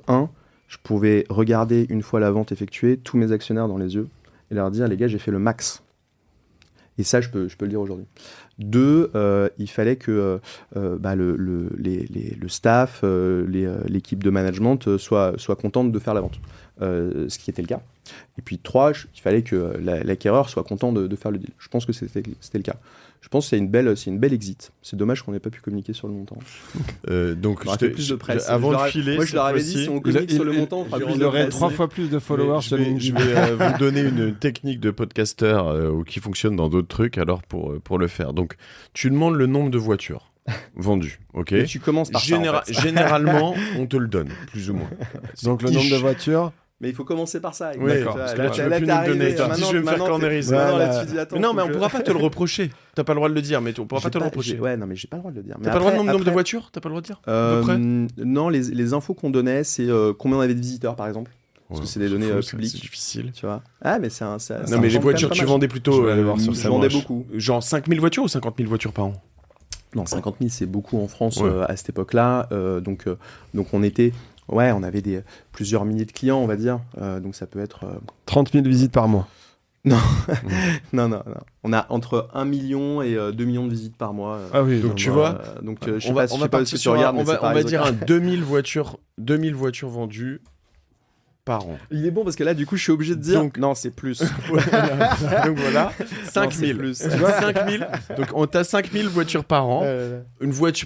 Speaker 3: je pouvais regarder une fois la vente effectuée tous mes actionnaires dans les yeux et leur dire, les gars, j'ai fait le max. Et ça, je peux le dire aujourd'hui. 2, il fallait que le staff, l'équipe de management soit contente de faire la vente, ce qui était le cas. Et puis 3, il fallait que l'acquéreur soit content de faire le deal. Je pense que c'était le cas. Je pense que c'est une belle exit. C'est dommage qu'on n'ait pas pu communiquer sur le montant.
Speaker 4: Donc,
Speaker 3: plus de presse.
Speaker 4: Avant de filer,
Speaker 3: moi je leur avais dit, si on communique sur le montant, on fera plus de presse.
Speaker 2: Il aurait 3 fois plus de followers sur LinkedIn.
Speaker 4: Je vais vous donner une technique de podcasteur qui fonctionne dans d'autres trucs alors pour le faire. Donc, tu demandes le nombre de voitures vendues, ok ?
Speaker 3: Et tu commences par ça, en fait.
Speaker 4: Généralement, on te le donne, plus ou moins.
Speaker 2: Donc, le nombre de voitures...
Speaker 3: Mais il faut commencer par ça.
Speaker 4: Oui, d'accord. Parce que là, tu vas plus nous donner. Si je vais me faire corneriser. Non, mais on pourra pas te le reprocher. T'as pas le droit de le dire, mais on pourra pas te le reprocher.
Speaker 3: Ouais, non, mais j'ai pas le droit de le dire.
Speaker 4: T'as pas le droit de nombre de voitures ? T'as pas le droit de dire à peu près ?
Speaker 3: Non, les infos qu'on donnait, c'est combien on avait de visiteurs, par exemple. Parce que c'est des données publiques.
Speaker 4: C'est difficile.
Speaker 3: Tu vois. Ah, mais c'est
Speaker 4: non, mais les voitures, tu vendais plutôt.
Speaker 3: Je vendais beaucoup.
Speaker 4: Genre 5000 voitures ou 50 000 voitures par an ?
Speaker 3: Non, 50 000, c'est beaucoup en France à cette époque-là. Donc on était. Ouais, on avait plusieurs milliers de clients, on va dire. Donc ça peut être...
Speaker 2: 30 000 visites par mois.
Speaker 3: Non. non. On a entre 1 million et 2 millions de visites par mois.
Speaker 4: Ah oui, donc tu vois...
Speaker 3: je sais pas si tu regardes,
Speaker 4: on va dire 2000 voitures vendues par an.
Speaker 3: Il est bon parce que là, du coup, je suis obligé de dire... non, c'est plus.
Speaker 4: Donc voilà, 5000. Tu vois, 5000. Donc t'as 5000 voitures par an.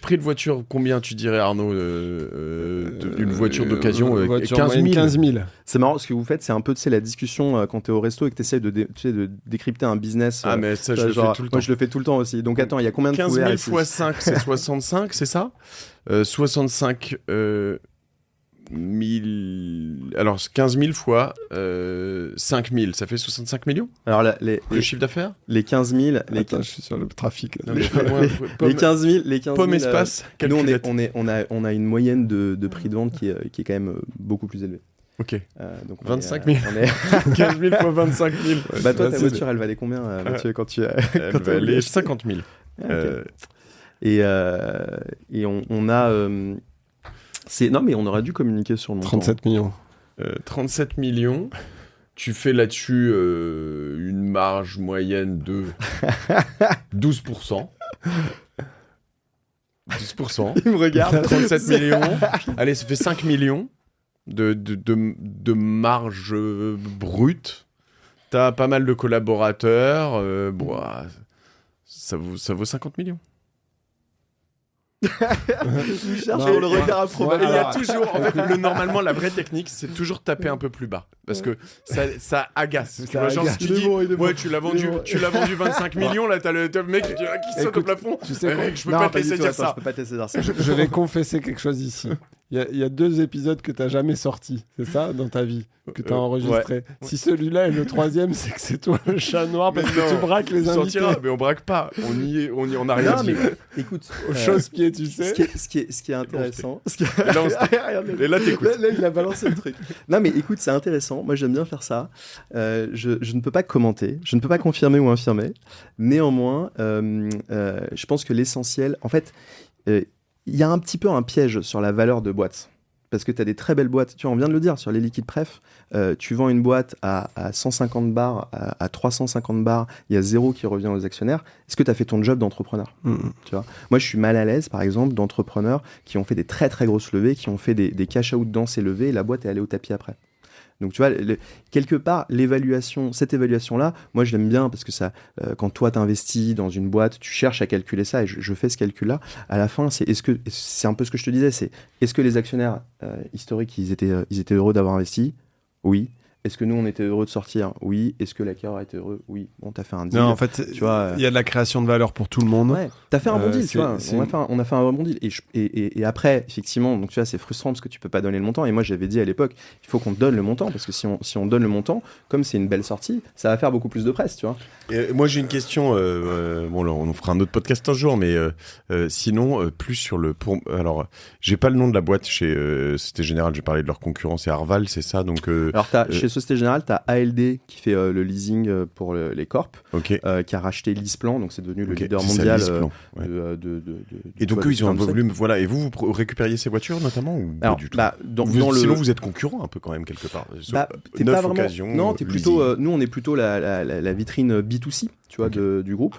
Speaker 4: Prix de voiture, combien tu dirais, Arnaud, une voiture d'occasion
Speaker 2: 15 000.
Speaker 3: C'est marrant, ce que vous faites, c'est un peu, tu sais, la discussion quand t'es au resto et que t'essayes de décrypter un business.
Speaker 4: Ah, mais ça, je le fais tout le temps.
Speaker 3: Moi, je le fais tout le temps aussi. Donc attends, il y a combien de couverts
Speaker 4: 15 000 x 5, c'est 65, c'est ça 65 000 alors 15 000 fois 5 000, ça fait 65 millions.
Speaker 3: Alors
Speaker 4: le chiffre d'affaires.
Speaker 3: Les 15 000.
Speaker 2: Attends, je suis sur le trafic.
Speaker 3: Les 15 000.
Speaker 4: Pomme espace.
Speaker 3: Nous, on a une moyenne de prix de vente qui est quand même beaucoup plus élevée.
Speaker 4: Ok.
Speaker 3: Donc
Speaker 4: 25 000. 15 000 fois 25 000.
Speaker 3: Bah toi, ta voiture, elle valait combien, Mathieu, quand tu
Speaker 4: Elle valait 50 000.
Speaker 3: Okay. Et on a... Non, mais on aurait dû communiquer sur le montant.
Speaker 2: 37 millions.
Speaker 4: 37 millions. Tu fais là-dessus une marge moyenne de 12%. 10%.
Speaker 3: Il me regarde.
Speaker 4: 37 millions. Allez, ça fait 5 millions de marge brute. T'as pas mal de collaborateurs. Ça vaut 50 millions.
Speaker 3: Nous cherchons le regard improbable.
Speaker 4: Il y a toujours, en fait, normalement, la vraie technique, c'est toujours taper un peu plus bas. Parce que ça agace. Tu vois, genre, si tu dis, ouais, tu l'as vendu 25 millions, là, t'as le mec qui saute au plafond.
Speaker 2: Tu sais quoi,
Speaker 4: je peux pas te laisser dire ça.
Speaker 2: Je vais confesser quelque chose ici. Il y a 2 épisodes que t'as jamais sortis, c'est ça, dans ta vie, que t'as enregistré. Ouais. Si celui-là est le 3e, c'est que c'est toi le chat noir parce que tu braques les invités.
Speaker 4: Mais on braque pas. On a rien dit.
Speaker 3: Écoute,
Speaker 4: au chausse-pied, tu sais.
Speaker 3: Ce qui est intéressant.
Speaker 4: Et là, t'écoutes.
Speaker 3: Là, il a balancé le truc. Non, mais écoute, c'est intéressant. Moi, j'aime bien faire ça. Je ne peux pas commenter. Je ne peux pas confirmer ou infirmer. Néanmoins, je pense que l'essentiel, en fait, il y a un petit peu un piège sur la valeur de boîte. Parce que tu as des très belles boîtes. Tu vois, on vient de le dire, sur les liquides pref, tu vends une boîte à 150 bars, à 350 bars, il y a 0 qui revient aux actionnaires. Est-ce que tu as fait ton job d'entrepreneur ? Tu vois ? Moi, je suis mal à l'aise, par exemple, d'entrepreneurs qui ont fait des très très grosses levées, qui ont fait des cash-out dans ces levées, et la boîte est allée au tapis après. Donc, tu vois, quelque part, cette évaluation-là, moi, je l'aime bien parce que ça, quand toi, t'investis dans une boîte, tu cherches à calculer ça et je fais ce calcul-là. À la fin, c'est un peu ce que je te disais, c'est est-ce que les actionnaires historiques, ils étaient heureux d'avoir investi ? Oui. Est-ce que nous, on était heureux de sortir ? Oui. Est-ce que l'acquéreur était heureux ? Oui. Bon, t'as fait un deal.
Speaker 2: Non, en fait, il y a de la création de valeur pour tout le monde.
Speaker 3: Ouais, t'as fait un bon deal, tu vois. On a fait un bon deal. Et après, effectivement, donc tu vois, c'est frustrant parce que tu peux pas donner le montant. Et moi, j'avais dit à l'époque, il faut qu'on donne le montant parce que si on donne le montant, comme c'est une belle sortie, ça va faire beaucoup plus de presse, tu vois.
Speaker 4: Et moi, j'ai une question. Bon, là, on fera un autre podcast un jour, mais sinon, plus sur le. Alors, j'ai pas le nom de la boîte chez Société Générale. J'ai parlé de leur concurrent, c'est Arval, c'est ça. Donc.
Speaker 3: Alors, chez Société Générale, tu as ALD qui fait le leasing pour les corps, qui a racheté LeasePlan, donc c'est devenu le leader mondial
Speaker 4: et donc eux, ils ont un volume, voilà. Et vous récupériez ces voitures notamment ou pas du tout ? Sinon, vous êtes concurrent un peu quand même quelque part.
Speaker 3: T'es pas vraiment. Non, t'es plutôt. Nous, on est plutôt la vitrine B2C, tu vois, du groupe.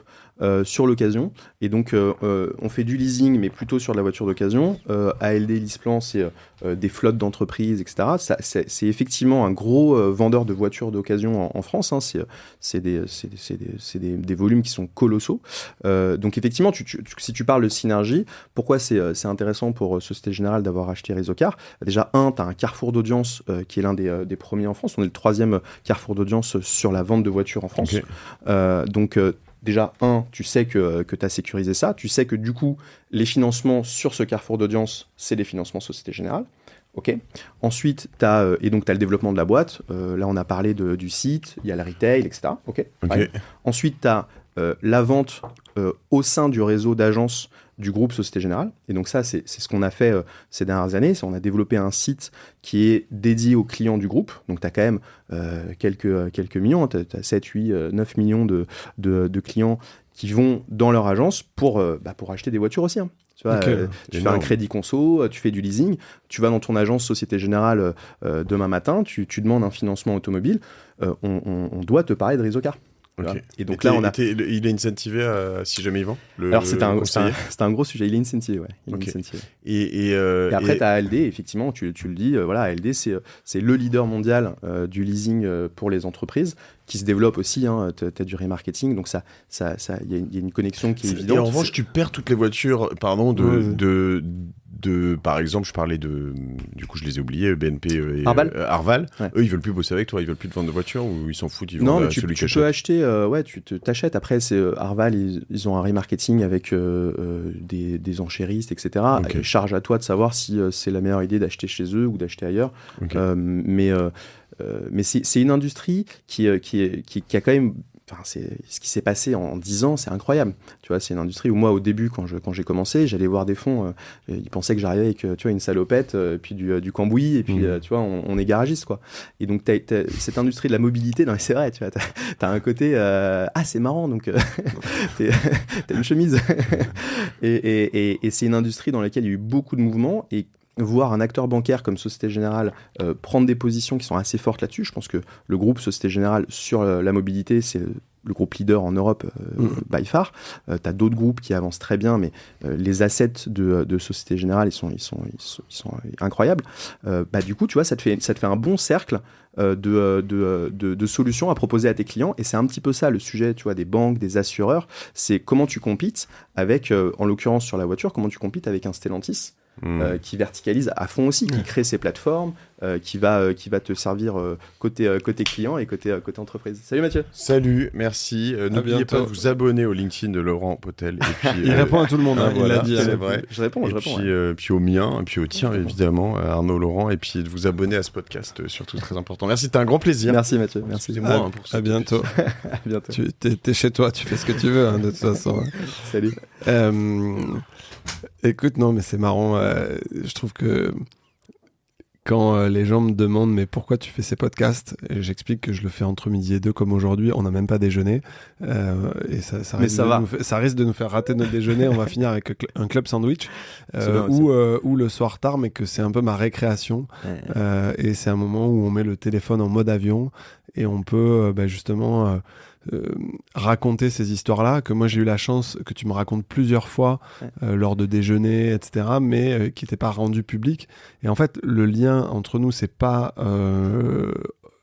Speaker 3: Sur l'occasion, et donc on fait du leasing mais plutôt sur la voiture d'occasion. ALD, LeasePlan, c'est des flottes d'entreprises, etc. C'est effectivement un gros vendeur de voitures d'occasion en France, hein. C'est des volumes qui sont colossaux, donc effectivement si tu parles de synergie, pourquoi c'est intéressant pour Société Générale d'avoir acheté Rizocar ? Déjà, tu as un carrefour d'audience qui est l'un des premiers en France. On est le 3e carrefour d'audience sur la vente de voitures en France. Donc déjà, tu sais que tu as sécurisé ça. Tu sais que du coup, les financements sur ce carrefour d'audience, c'est des financements Société Générale. Ok. Ensuite, et donc tu as le développement de la boîte. Là, on a parlé du site, il y a le retail, etc. Ok. Ensuite, tu as la vente au sein du réseau d'agences du groupe Société Générale. Et donc ça, c'est ce qu'on a fait ces dernières années. On a développé un site qui est dédié aux clients du groupe. Donc tu as quand même quelques millions. Tu as 7, 8, 9 millions de clients qui vont dans leur agence pour acheter des voitures aussi. Hein. Tu vois, tu fais un crédit conso, tu fais du leasing, tu vas dans ton agence Société Générale demain matin, tu demandes un financement automobile, on doit te parler de Rizocar.
Speaker 4: Okay. Et donc là, il est incentivé si jamais il vend.
Speaker 3: Alors c'est un gros sujet. Il est incentivé, ouais. Et après, tu as ALD, effectivement, tu le dis. ALD, c'est le leader mondial du leasing pour les entreprises, qui se développe aussi. Hein, tu as du remarketing, donc il y a une connexion qui est évidente.
Speaker 4: Et en revanche, tu perds toutes les voitures, par exemple, je parlais du coup, je les ai oubliés, BNP et
Speaker 3: Arval.
Speaker 4: Ouais. Eux, ils veulent plus bosser avec toi, ils veulent plus te vendre de voitures ou ils s'en foutent, ils
Speaker 3: non,
Speaker 4: vendent
Speaker 3: mais tu peux acheter, tu t'achètes. Après, c'est Arval, ils ont un remarketing avec des enchéristes, etc.
Speaker 4: Okay.
Speaker 3: Et charge à toi de savoir si c'est la meilleure idée d'acheter chez eux ou d'acheter ailleurs.
Speaker 4: Okay.
Speaker 3: Mais c'est une industrie qui a quand même... c'est ce qui s'est passé en 10 ans, c'est incroyable. Tu vois, c'est une industrie où moi, au début, quand j'ai commencé, j'allais voir des fonds, ils pensaient que j'arrivais avec, tu vois, une salopette, puis du cambouis, et puis, tu vois, on est garagiste, quoi. Et donc, t'as cette industrie de la mobilité, non, mais c'est vrai, tu vois, t'as un côté, c'est marrant, donc, t'as une chemise. et c'est une industrie dans laquelle il y a eu beaucoup de mouvements, et voir un acteur bancaire comme Société Générale prendre des positions qui sont assez fortes là-dessus. Je pense que le groupe Société Générale sur la mobilité, c'est le groupe leader en Europe by far. Tu as d'autres groupes qui avancent très bien, mais les assets de Société Générale, ils sont incroyables. Du coup, tu vois, ça te fait un bon cercle de solutions à proposer à tes clients, et c'est un petit peu ça le sujet, tu vois, des banques, des assureurs. C'est comment tu compites avec, en l'occurrence sur la voiture, comment tu compites avec un Stellantis. Qui verticalise à fond aussi, qui crée ses plateformes, qui va te servir côté client et côté entreprise. Salut Mathieu.
Speaker 4: Salut, merci. N'oubliez pas de vous abonner au LinkedIn de Laurent Potel. Et puis,
Speaker 2: il répond à tout le monde, il l'a dit.
Speaker 4: C'est vrai.
Speaker 3: Je réponds.
Speaker 4: Puis au mien, et puis au tien évidemment, Arnaud Laurent, et puis de vous abonner à ce podcast, surtout très important. Merci, c'était un grand plaisir.
Speaker 3: Merci Mathieu, merci.
Speaker 4: Excusez-moi
Speaker 2: à bientôt.
Speaker 3: À bientôt.
Speaker 2: T'es chez toi, tu fais ce que tu veux, de toute façon.
Speaker 3: Salut.
Speaker 2: Écoute, non, mais c'est marrant. Je trouve que quand les gens me demandent mais pourquoi tu fais ces podcasts, et j'explique que je le fais entre midi et 2 comme aujourd'hui, on n'a même pas déjeuné, et ça risque de nous faire rater notre déjeuner. On va finir avec un club sandwich ou le soir tard, mais que c'est un peu ma récréation. Et c'est un moment où on met le téléphone en mode avion et on peut justement raconter ces histoires-là, que moi j'ai eu la chance que tu me racontes plusieurs fois lors de déjeuners, etc., mais qui n'étaient pas rendus publics. Et en fait, le lien entre nous, c'est pas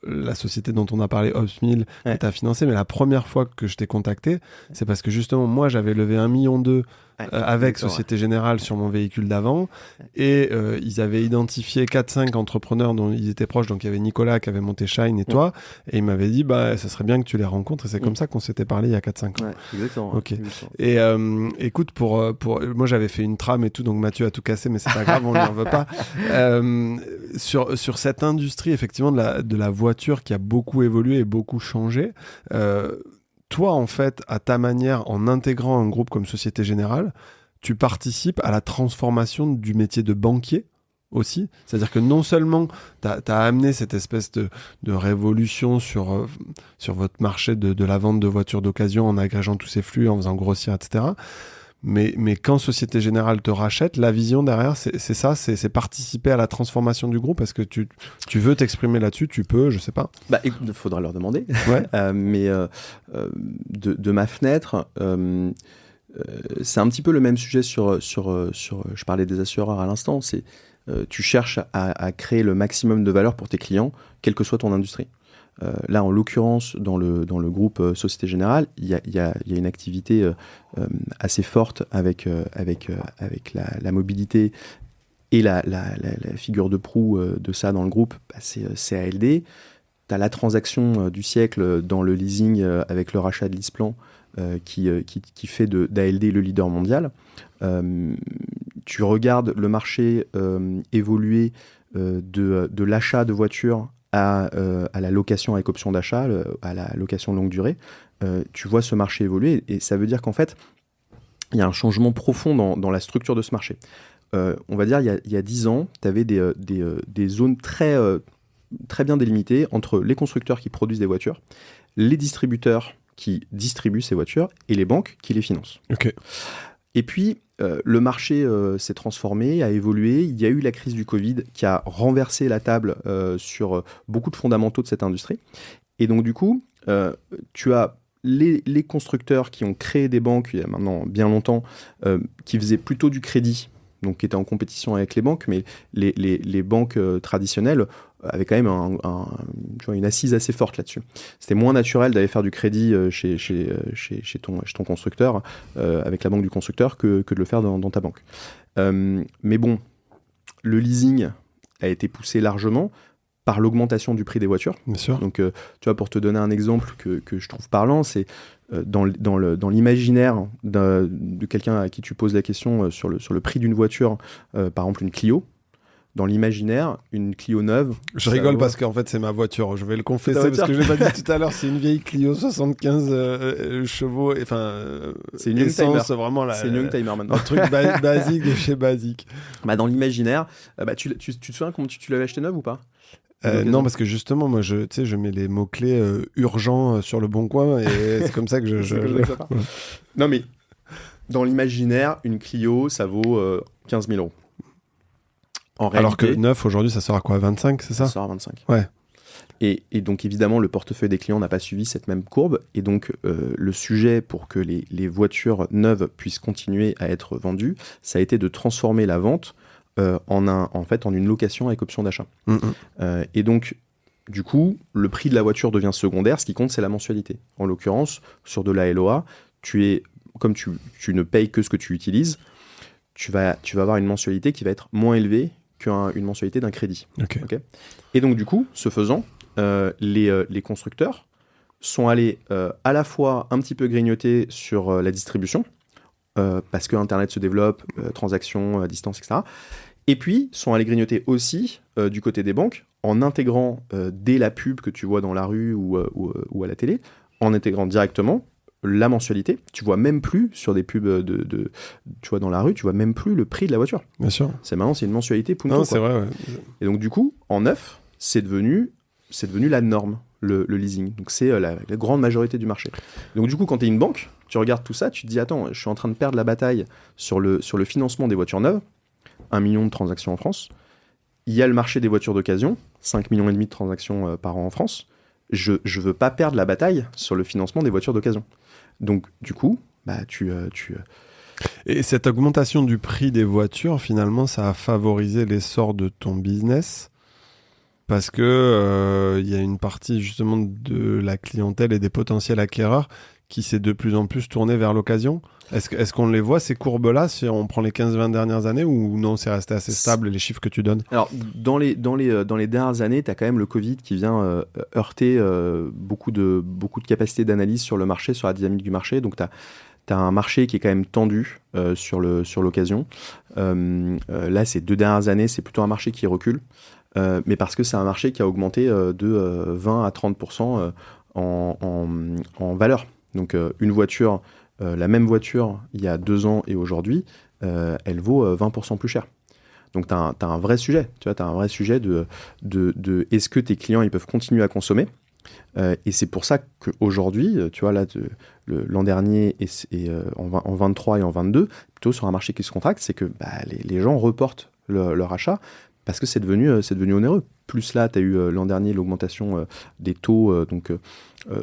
Speaker 2: la société dont on a parlé, Opsmill, qui t'a financé, mais la première fois que je t'ai contacté, c'est parce que justement, moi, j'avais levé 1,2 million avec Société Générale sur mon véhicule d'avant, et ils avaient identifié 4-5 entrepreneurs dont ils étaient proches. Donc il y avait Nicolas qui avait monté Shine et toi, et il m'avait dit ça serait bien que tu les rencontres, et c'est comme ça qu'on s'était parlé il y a 4-5 ans.
Speaker 3: Exactement.
Speaker 2: Ok. Et écoute, pour moi j'avais fait une trame et tout, donc Mathieu a tout cassé, mais c'est pas grave, on lui en veut pas. Sur cette industrie effectivement de la voiture qui a beaucoup évolué et beaucoup changé, toi, en fait, à ta manière, en intégrant un groupe comme Société Générale, tu participes à la transformation du métier de banquier aussi. C'est-à-dire que non seulement tu as amené cette espèce de révolution sur votre marché de la vente de voitures d'occasion en agrégeant tous ces flux, en faisant grossir, etc., mais quand Société Générale te rachète, la vision derrière, c'est ça, c'est participer à la transformation du groupe. Est-ce que tu veux t'exprimer là-dessus? Tu peux, je sais pas.
Speaker 3: Il faudra leur demander.
Speaker 2: Ouais.
Speaker 3: Mais de ma fenêtre, c'est un petit peu le même sujet sur je parlais des assureurs à l'instant. C'est tu cherches à créer le maximum de valeur pour tes clients, quelle que soit ton industrie. Là, en l'occurrence, dans le groupe Société Générale, il y a une activité assez forte avec la mobilité, et la figure de proue de ça dans le groupe, c'est ALD. Tu as la transaction du siècle dans le leasing avec le rachat de LeasePlan qui fait d'ALD le leader mondial. Tu regardes le marché évoluer de l'achat de voitures à la location avec option d'achat, à la location longue durée, tu vois ce marché évoluer, et ça veut dire qu'en fait, il y a un changement profond dans la structure de ce marché. On va dire, il y a 10 ans, tu avais des zones très bien délimitées entre les constructeurs qui produisent des voitures, les distributeurs qui distribuent ces voitures, et les banques qui les financent.
Speaker 2: Ok.
Speaker 3: Et puis, le marché s'est transformé, a évolué. Il y a eu la crise du Covid qui a renversé la table sur beaucoup de fondamentaux de cette industrie. Et donc, du coup, tu as les constructeurs qui ont créé des banques il y a maintenant bien longtemps, qui faisaient plutôt du crédit, donc qui étaient en compétition avec les banques, mais les banques traditionnelles avaient quand même une assise assez forte là-dessus. C'était moins naturel d'aller faire du crédit chez ton constructeur, avec la banque du constructeur, que de le faire dans ta banque. Mais bon, le leasing a été poussé largement par l'augmentation du prix des voitures.
Speaker 2: Bien sûr.
Speaker 3: Donc, tu vois, pour te donner un exemple que je trouve parlant, c'est dans l'imaginaire de quelqu'un à qui tu poses la question sur le prix d'une voiture, par exemple une Clio. Dans l'imaginaire, une Clio neuve...
Speaker 2: Je rigole parce qu'en fait, c'est ma voiture. Je vais le confesser parce que je l'ai pas dit tout à l'heure. C'est une vieille Clio 75 chevaux.
Speaker 3: C'est une
Speaker 2: essence,
Speaker 3: Youngtimer.
Speaker 2: vraiment
Speaker 3: c'est une Youngtimer maintenant.
Speaker 2: Un truc basique de chez Basique.
Speaker 3: Dans l'imaginaire, tu te souviens comment tu l'avais acheté neuve ou pas?
Speaker 2: Non, parce que justement, moi, je mets les mots-clés urgents sur le bon coin et c'est comme ça que
Speaker 3: ça part. Non, mais dans l'imaginaire, une Clio, ça vaut 15 000 €.
Speaker 2: Alors que neuf, aujourd'hui, ça sort à quoi, 25, c'est ça?
Speaker 3: Ça sort à 25.
Speaker 2: Ouais.
Speaker 3: Et donc, évidemment, le portefeuille des clients n'a pas suivi cette même courbe. Et donc, le sujet pour que les voitures neuves puissent continuer à être vendues, ça a été de transformer la vente en une location avec option d'achat. Et donc, du coup, le prix de la voiture devient secondaire. Ce qui compte, c'est la mensualité. En l'occurrence, sur de la LOA, comme tu ne payes que ce que tu utilises, tu vas avoir une mensualité qui va être moins élevée qu'une mensualité d'un crédit.
Speaker 2: Okay.
Speaker 3: Et donc, du coup, ce faisant, les constructeurs sont allés à la fois un petit peu grignoter sur la distribution, parce que Internet se développe, transactions à distance, etc. Et puis, sont allés grignoter aussi du côté des banques, en intégrant dès la pub que tu vois dans la rue ou à la télé, en intégrant directement la mensualité. Tu vois même plus sur des pubs tu vois dans la rue, tu vois même plus le prix de la voiture.
Speaker 2: Bien sûr.
Speaker 3: C'est une mensualité Punto.
Speaker 2: Non, c'est vrai, ouais.
Speaker 3: Et donc du coup, en neuf, c'est devenu la norme, le leasing. Donc c'est la grande majorité du marché. Donc du coup, quand tu es une banque, tu regardes tout ça, tu te dis attends, je suis en train de perdre la bataille sur le financement des voitures neuves, 1 million de transactions en France. Il y a le marché des voitures d'occasion, 5,5 millions de transactions par an en France. Je veux pas perdre la bataille sur le financement des voitures d'occasion. Donc, du coup,
Speaker 2: Et cette augmentation du prix des voitures, finalement, ça a favorisé l'essor de ton business parce que y a une partie, justement, de la clientèle et des potentiels acquéreurs qui s'est de plus en plus tournée vers l'occasion. Est-ce qu'on les voit, ces courbes-là, si on prend les 15-20 dernières années, ou non, c'est resté assez stable, les chiffres que tu donnes? Alors,
Speaker 3: dans les dernières années, tu as quand même le Covid qui vient heurter beaucoup de capacités d'analyse sur le marché, sur la dynamique du marché. Donc, tu as un marché qui est quand même tendu sur l'occasion. Là, ces 2 dernières années, c'est plutôt un marché qui recule, mais parce que c'est un marché qui a augmenté de 20 à 30% en valeur. Donc, une voiture... la même voiture, il y a 2 ans et aujourd'hui, elle vaut 20% plus cher. Donc, tu as un vrai sujet. Tu vois, tu as un vrai sujet de est-ce que tes clients ils peuvent continuer à consommer et c'est pour ça qu'aujourd'hui, tu vois, là, l'an dernier, en 23 et en 22, plutôt sur un marché qui se contracte, c'est que les gens reportent leur achat parce que c'est devenu onéreux. Plus là, tu as eu l'an dernier l'augmentation des taux, donc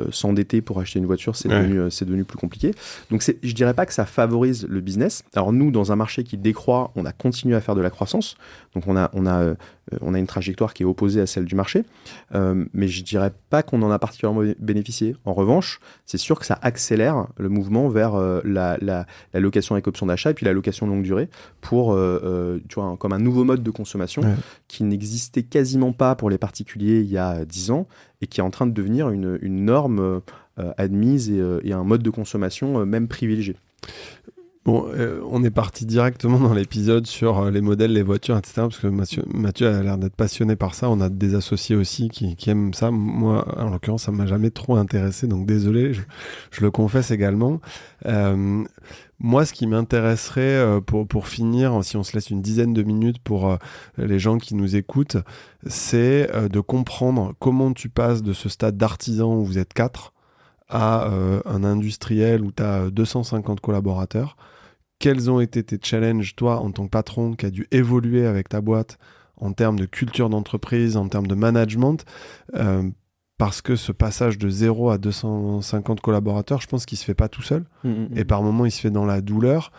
Speaker 3: s'endetter pour acheter une voiture, c'est devenu plus compliqué. Donc je dirais pas que ça favorise le business. Alors nous, dans un marché qui décroît, on a continué à faire de la croissance. Donc on a une trajectoire qui est opposée à celle du marché. Mais je dirais pas qu'on en a particulièrement bénéficié. En revanche, c'est sûr que ça accélère le mouvement vers la location avec option d'achat et puis la location longue durée pour, tu vois, comme un nouveau mode de consommation qui n'existait quasiment pas pour les particuliers il y a 10 ans et qui est en train de devenir une norme admise et un mode de consommation même privilégié.
Speaker 2: Bon, on est parti directement dans l'épisode sur les modèles, les voitures, etc. Parce que Mathieu a l'air d'être passionné par ça. On a des associés aussi qui aiment ça. Moi, en l'occurrence, ça ne m'a jamais trop intéressé. Donc désolé, je le confesse également. Moi, ce qui m'intéresserait pour finir, si on se laisse une dizaine de minutes pour les gens qui nous écoutent, c'est de comprendre comment tu passes de ce stade d'artisan où vous êtes 4 à un industriel où tu as 250 collaborateurs. Quels ont été tes challenges, toi, en tant que patron, qui a dû évoluer avec ta boîte en termes de culture d'entreprise, en termes de management, parce que ce passage de 0 à 250 collaborateurs, je pense qu'il ne se fait pas tout seul. Et par moments, il se fait dans la douleur.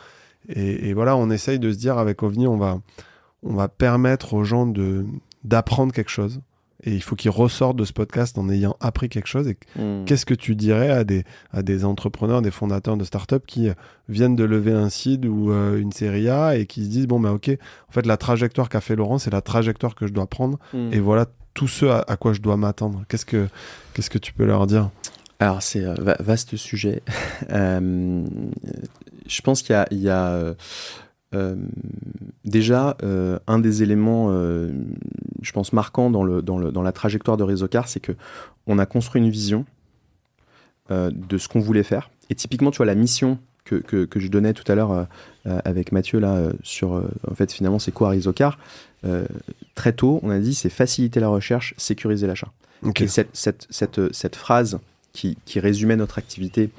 Speaker 2: Et voilà, on essaye de se dire, avec OVNI, on va permettre aux gens d'apprendre quelque chose, et il faut qu'ils ressortent de ce podcast en ayant appris quelque chose. Et qu'est-ce que tu dirais à des entrepreneurs, des fondateurs de startups qui viennent de lever un seed ou une série A et qui se disent bon, ben ok, en fait, la trajectoire qu'a fait Laurent, c'est la trajectoire que je dois prendre. Et voilà tout ce à quoi je dois m'attendre. Qu'est-ce que tu peux leur dire ?
Speaker 3: Alors, c'est un vaste sujet. Je pense qu'il y a déjà, un des éléments, je pense, marquants dans la trajectoire de Réseaucar, c'est qu'on a construit une vision de ce qu'on voulait faire. Et typiquement, tu vois, la mission que je donnais tout à l'heure avec Mathieu, là, sur, en fait, finalement, c'est quoi Réseaucar ? Très tôt, on a dit, c'est faciliter la recherche, sécuriser l'achat. Okay. Et cette phrase qui résumait notre activité,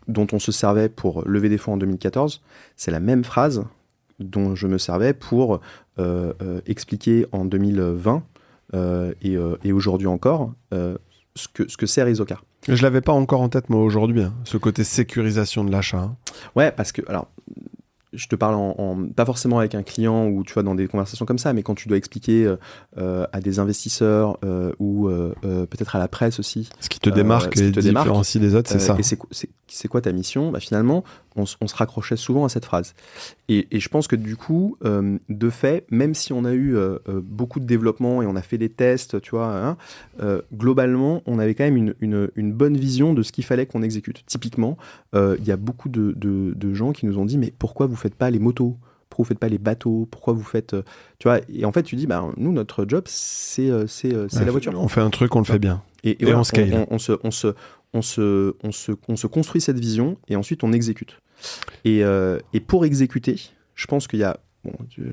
Speaker 3: dont on se servait pour lever des fonds en 2014, c'est la même phrase dont je me servais pour expliquer en 2020 et aujourd'hui encore ce que c'est Réseaucar.
Speaker 2: Je ne l'avais pas encore en tête, moi, aujourd'hui, ce côté sécurisation de l'achat.
Speaker 3: Ouais, parce que, alors, je te parle pas forcément avec un client ou tu vois dans des conversations comme ça, mais quand tu dois expliquer à des investisseurs ou peut-être à la presse aussi.
Speaker 2: Ce qui te démarque et différencie des autres, c'est ça.
Speaker 3: Et c'est quoi ta mission ? Bah, finalement, on se raccrochait souvent à cette phrase. Et je pense que du coup, de fait, même si on a eu beaucoup de développement et on a fait des tests, tu vois, globalement, on avait quand même une bonne vision de ce qu'il fallait qu'on exécute. Typiquement, il y a beaucoup de gens qui nous ont dit « Mais pourquoi vous faites pas les motos ? Pourquoi vous faites pas les bateaux ? Pourquoi vous faites… » Tu vois, et en fait, tu dis bah, « Nous, notre job, c'est la voiture. »
Speaker 2: On fait un truc, on le fait bien.
Speaker 3: Et voilà, on scale. On se construit cette vision et ensuite on exécute. Et pour exécuter, je pense qu'il y a, bon,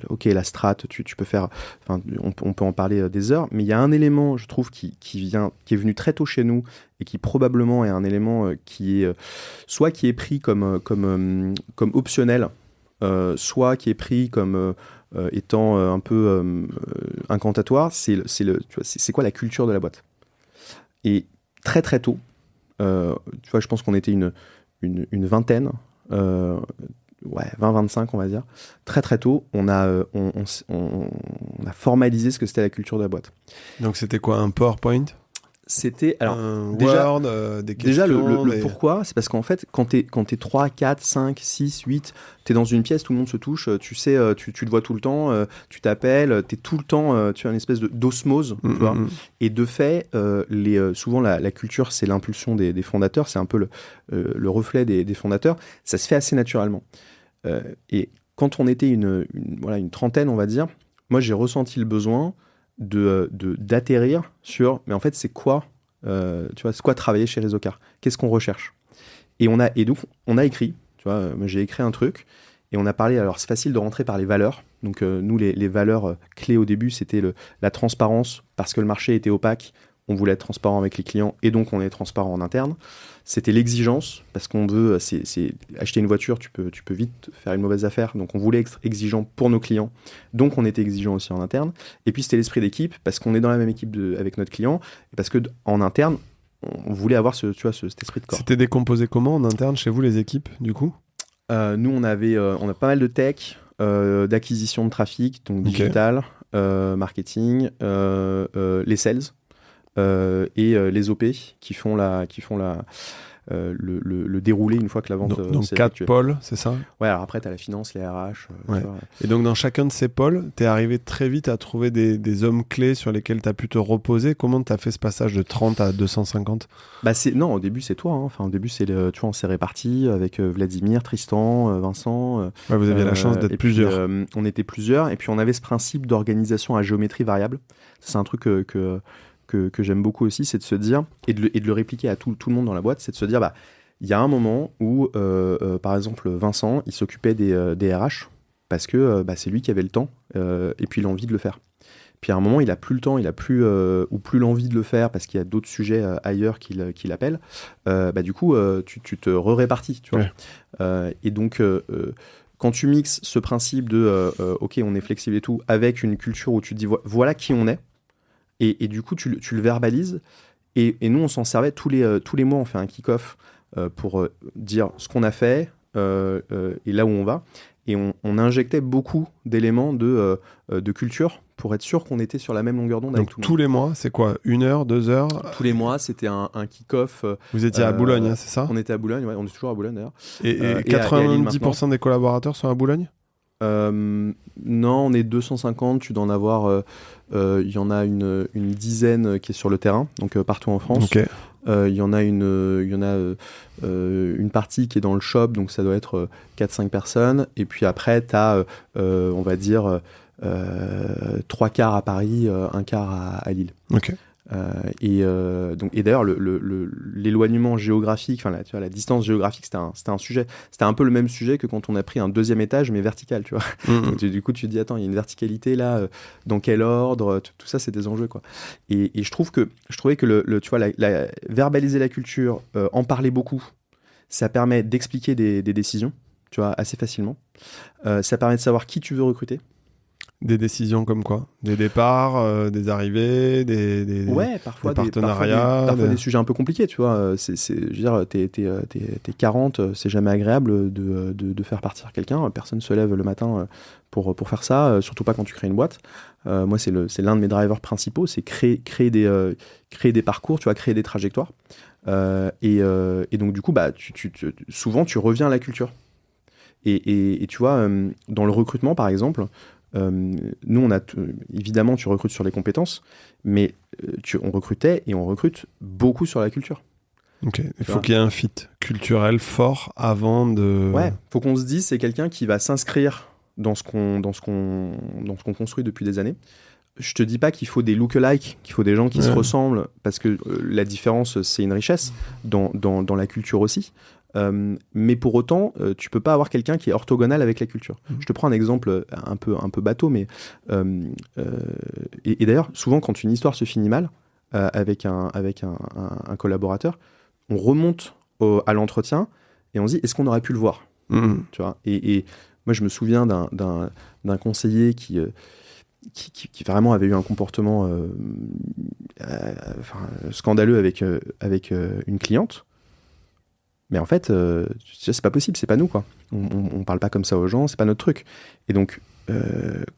Speaker 3: ok, la strat, tu peux faire, on peut en parler des heures, mais il y a un élément, je trouve, qui est venu très tôt chez nous et qui probablement est un élément qui est pris comme optionnel, soit qui est pris comme étant un peu incantatoire. C'est quoi la culture de la boîte. Et très très tôt, tu vois, je pense qu'on était une vingtaine, 20-25 on va dire. Très très tôt, on a formalisé ce que c'était la culture de la boîte.
Speaker 2: Donc c'était quoi, un PowerPoint ?
Speaker 3: C'était, alors,
Speaker 2: déjà, Word, des questions,
Speaker 3: déjà le pourquoi, c'est parce qu'en fait, quand t'es 3, 4, 5, 6, 8, t'es dans une pièce, tout le monde se touche, tu sais, tu le vois tout le temps, tu t'appelles, t'es tout le temps, tu as une espèce d'osmose, tu vois. Et de fait, souvent la culture, c'est l'impulsion des fondateurs, c'est un peu le reflet des fondateurs, ça se fait assez naturellement. Et quand on était une trentaine, on va dire, moi j'ai ressenti le besoin d'atterrir sur, mais en fait c'est quoi tu vois, c'est quoi travailler chez Réseaucar, qu'est-ce qu'on recherche, et donc on a écrit, tu vois, moi j'ai écrit un truc et on a parlé, alors c'est facile de rentrer par les valeurs, donc nous les valeurs clés au début c'était la transparence, parce que le marché était opaque, on voulait être transparent avec les clients et donc on est transparent en interne. C'était l'exigence, parce qu'on veut, c'est acheter une voiture, tu peux vite faire une mauvaise affaire, donc on voulait être exigeant pour nos clients, donc on était exigeant aussi en interne. Et puis c'était l'esprit d'équipe, parce qu'on est dans la même équipe avec notre client, et parce qu'en interne, on voulait avoir cet esprit de corps.
Speaker 2: C'était décomposé comment en interne chez vous, les équipes, du coup ?
Speaker 3: Nous, on a pas mal de tech, d'acquisition de trafic, donc digital, marketing, les sales. Et les OP qui font le déroulé une fois que la vente
Speaker 2: donc 4 pôles, c'est ça ?
Speaker 3: Ouais, alors après tu as la finance, les RH.
Speaker 2: Ouais. Et donc dans chacun de ces pôles, tu es arrivé très vite à trouver des hommes clés sur lesquels tu as pu te reposer. Comment tu as fait ce passage de 30 à 250 ?
Speaker 3: Non, au début c'est toi, hein. Enfin, au début c'est tu vois, on s'est répartis avec Vladimir, Tristan, Vincent.
Speaker 2: Ouais, vous aviez la chance d'être plusieurs.
Speaker 3: Puis, on était plusieurs, et puis on avait ce principe d'organisation à géométrie variable. C'est un truc que j'aime beaucoup aussi, c'est de se dire, et de le répliquer à tout le monde dans la boîte, c'est de se dire, il y a un moment où, par exemple, Vincent, il s'occupait des RH, parce que c'est lui qui avait le temps, et puis l'envie de le faire. Puis à un moment, il a plus le temps, ou plus l'envie de le faire, parce qu'il y a d'autres sujets ailleurs qui l'appellent. Du coup, tu te répartis, tu vois. Ouais. Et donc, quand tu mixes ce principe de, ok, on est flexible et tout, avec une culture où tu te dis, voilà qui on est, et du coup, tu le verbalises. Et nous, on s'en servait tous les mois. On fait un kick-off pour dire ce qu'on a fait et là où on va. Et on injectait beaucoup d'éléments de culture pour être sûr qu'on était sur la même longueur d'onde avec tout le monde.
Speaker 2: Tous les mois, c'est quoi, 1 heure, 2 heures?
Speaker 3: Tous les mois, c'était un kick-off.
Speaker 2: Vous étiez à Boulogne, c'est ça?
Speaker 3: On était à Boulogne, on est toujours à Boulogne d'ailleurs.
Speaker 2: Et 90% des collaborateurs sont à Boulogne?
Speaker 3: Non, on est 250, tu dois en avoir, il y en a une dizaine qui est sur le terrain, donc partout en France.
Speaker 2: Okay.
Speaker 3: Il y en a une partie qui est dans le shop, donc ça doit être 4-5 personnes. Et puis après, tu as, on va dire, 3 quarts à Paris, 1 quart à Lille.
Speaker 2: Ok.
Speaker 3: Et d'ailleurs, l'éloignement géographique, enfin la distance géographique, c'était un sujet. C'était un peu le même sujet que quand on a pris un 2e étage, mais vertical, tu vois. Donc, du coup, tu te dis, attends, il y a une verticalité là, dans quel ordre, tout ça, c'est des enjeux, quoi. Et je trouvais que tu vois, verbaliser la culture, en parler beaucoup, ça permet d'expliquer des décisions, tu vois, assez facilement. Ça permet de savoir qui tu veux recruter.
Speaker 2: Des décisions comme quoi? Des départs, des arrivées,
Speaker 3: parfois
Speaker 2: des partenariats,
Speaker 3: parfois des sujets un peu compliqués, tu vois. Je veux dire, t'es 40, c'est jamais agréable de faire partir quelqu'un. Personne se lève le matin pour faire ça, surtout pas quand tu crées une boîte. Moi, c'est l'un de mes drivers principaux, c'est créer des parcours, tu vois, créer des trajectoires. Et donc, du coup, souvent, tu reviens à la culture. Et tu vois, dans le recrutement, par exemple, nous, évidemment, tu recrutes sur les compétences, mais on recrutait et on recrute beaucoup sur la culture.
Speaker 2: Ok, il faut qu'il y ait un fit culturel fort avant de...
Speaker 3: Ouais, faut qu'on se dise, c'est quelqu'un qui va s'inscrire dans ce qu'on construit depuis des années. Je te dis pas qu'il faut des look-alike, qu'il faut des gens qui se ressemblent, parce que la différence, c'est une richesse dans la culture aussi. Mais pour autant, tu peux pas avoir quelqu'un qui est orthogonal avec la culture. Je te prends un exemple un peu bateau, mais et d'ailleurs, souvent quand une histoire se finit mal avec un collaborateur, on remonte à l'entretien et on se dit, est-ce qu'on aurait pu le voir? Tu vois, et moi, je me souviens d'un conseiller qui vraiment avait eu un comportement scandaleux avec une cliente. Mais en fait, c'est pas possible, c'est pas nous, quoi. On parle pas comme ça aux gens, c'est pas notre truc. Et donc,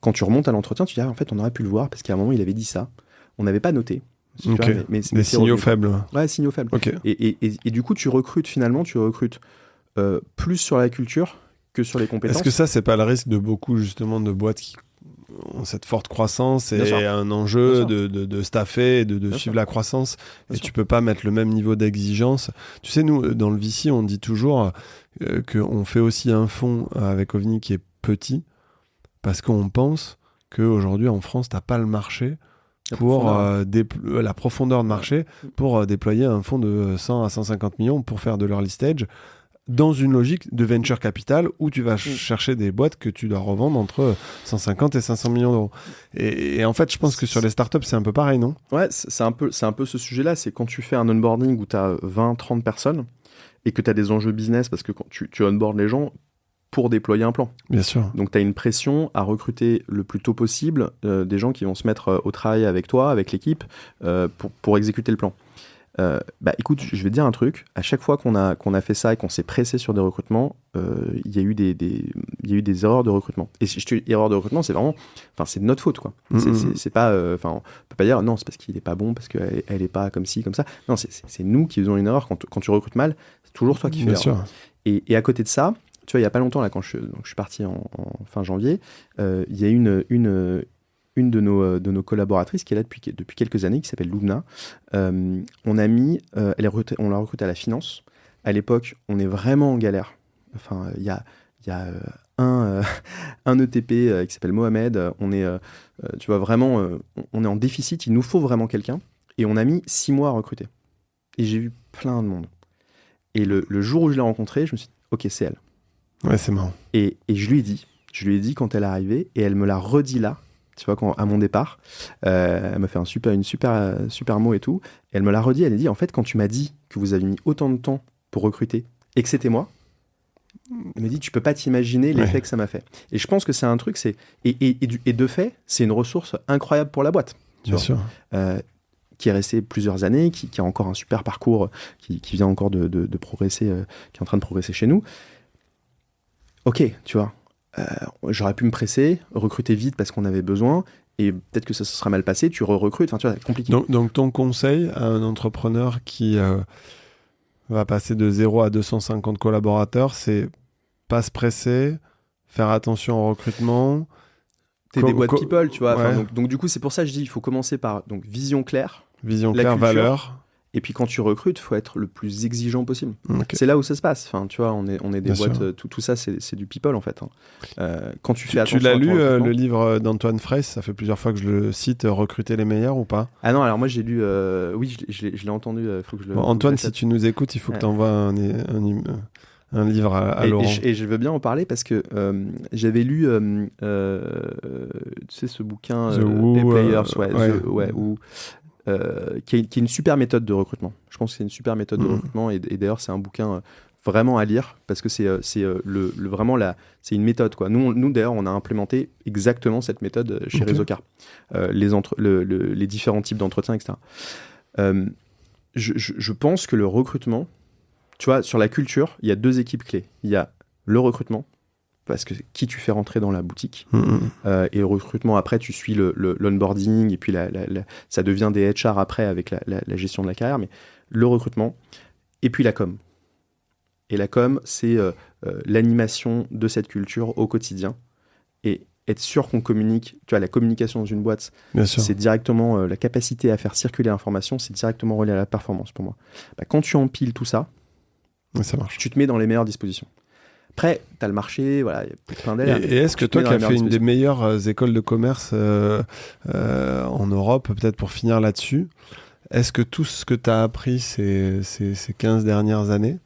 Speaker 3: quand tu remontes à l'entretien, tu dis, en fait, on aurait pu le voir, parce qu'à un moment, il avait dit ça. On n'avait pas noté.
Speaker 2: Tu vois, mais des signaux faibles.
Speaker 3: Ouais, signaux faibles.
Speaker 2: Okay.
Speaker 3: Et du coup, tu recrutes plus sur la culture que sur les compétences.
Speaker 2: Est-ce que ça, c'est pas le risque de beaucoup, justement, de boîtes qui ont cette forte croissance et un enjeu de staffer et de suivre la croissance, et tu peux pas mettre le même niveau d'exigence. Tu sais, nous, dans le VC, on dit toujours qu'on fait aussi un fonds avec OVNI qui est petit, parce qu'on pense qu'aujourd'hui, en France, t'as pas le marché pour la profondeur de marché pour déployer un fonds de 100 à 150 millions pour faire de l'early stage, dans une logique de venture capital où tu vas chercher des boîtes que tu dois revendre entre 150 et 500 millions d'euros. Et en fait, je pense que sur les startups, c'est un peu pareil, non?
Speaker 3: Ouais, c'est un peu ce sujet-là. C'est quand tu fais un onboarding où tu as 20-30 personnes et que tu as des enjeux business, parce que quand tu onboardes les gens pour déployer un plan.
Speaker 2: Bien sûr.
Speaker 3: Donc, tu as une pression à recruter le plus tôt possible des gens qui vont se mettre au travail avec toi, avec l'équipe, pour exécuter le plan. Écoute, je vais te dire un truc. À chaque fois qu'on a fait ça et qu'on s'est pressé sur des recrutements, il y a eu des erreurs de recrutement. Et si je te dis erreur de recrutement, c'est vraiment, c'est de notre faute, quoi. C'est pas, on peut pas dire non, c'est parce qu'il est pas bon, parce qu'elle est pas comme ci, comme ça. Non, c'est nous qui faisons une erreur. Quand tu recrutes mal, c'est toujours toi qui fais l'erreur. Et à côté de ça, tu vois, il y a pas longtemps là, quand je suis parti en fin janvier, il y a une de nos collaboratrices qui est là depuis quelques années, qui s'appelle Lubna. On l'a recrutée à la finance. À l'époque, on est vraiment en galère. Enfin, il y a un ETP qui s'appelle Mohamed. On est, tu vois, vraiment, on est en déficit. Il nous faut vraiment quelqu'un. Et on a mis 6 mois à recruter. Et j'ai vu plein de monde. Et le jour où je l'ai rencontrée, je me suis dit, ok, c'est elle.
Speaker 2: Ouais, c'est marrant.
Speaker 3: Et je lui ai dit quand elle est arrivée, et elle me l'a redit là. Tu vois, à mon départ, elle m'a fait une super mot et tout. Et elle me l'a redit, elle a dit, en fait, quand tu m'as dit que vous avez mis autant de temps pour recruter et que c'était moi, elle m'a dit, tu peux pas t'imaginer l'effet que ça m'a fait. Et je pense que c'est un truc, et de fait, c'est une ressource incroyable pour la boîte.
Speaker 2: Bien sûr.
Speaker 3: Qui est resté plusieurs années, qui a encore un super parcours, qui vient encore de progresser, qui est en train de progresser chez nous. Ok, tu vois. J'aurais pu me presser, recruter vite parce qu'on avait besoin, et peut-être que ça se sera mal passé, tu recrutes, enfin tu vois, c'est compliqué.
Speaker 2: Donc ton conseil à un entrepreneur qui va passer de 0 à 250 collaborateurs, c'est pas se presser, faire attention au recrutement.
Speaker 3: T'es des boîtes people, tu vois.
Speaker 2: Ouais.
Speaker 3: Donc du coup, c'est pour ça que je dis, il faut commencer par donc vision claire,
Speaker 2: culture, valeur.
Speaker 3: Et puis quand tu recrutes, il faut être le plus exigeant possible.
Speaker 2: Okay.
Speaker 3: C'est là où ça se passe. Enfin, tu vois, on est des
Speaker 2: Bien
Speaker 3: boîtes, tout ça, c'est du people en fait. Quand tu fais attention.
Speaker 2: Tu l'as lu le livre d'Antoine Fraisse, ça fait plusieurs fois que je le cite, Recruter les meilleurs ou pas?
Speaker 3: Ah non, alors moi j'ai lu, oui, je l'ai entendu. Faut que je le.
Speaker 2: Bon, Antoine, si tu nous écoutes, il faut que tu envoies un livre à Laurent.
Speaker 3: Et je veux bien en parler parce que j'avais lu, tu sais, ce bouquin The Players, qui est une super méthode de recrutement. Je pense que c'est une super méthode de recrutement et d'ailleurs c'est un bouquin vraiment à lire parce que c'est vraiment c'est une méthode quoi. Nous d'ailleurs on a implémenté exactement cette méthode chez Réseaucar, les différents types d'entretiens, etc. Je pense que le recrutement, tu vois, sur la culture, il y a 2 équipes clés. Il y a le recrutement, parce que qui tu fais rentrer dans la boutique, et le recrutement, après, tu suis l'onboarding, et puis ça devient des HR après avec la gestion de la carrière, mais le recrutement, et puis la com. Et la com, c'est l'animation de cette culture au quotidien, et être sûr qu'on communique, tu vois, la communication dans une boîte, c'est directement la capacité à faire circuler l'information, c'est directement relié à la performance pour moi. Quand tu empiles tout ça,
Speaker 2: ça marche.
Speaker 3: Tu te mets dans les meilleures dispositions. Après, tu as le marché, voilà, il y a plein d'ailes.
Speaker 2: Et est-ce que toi qui as fait une des meilleures écoles de commerce en Europe, peut-être pour finir là-dessus, est-ce que tout ce que tu as appris ces 15 dernières années,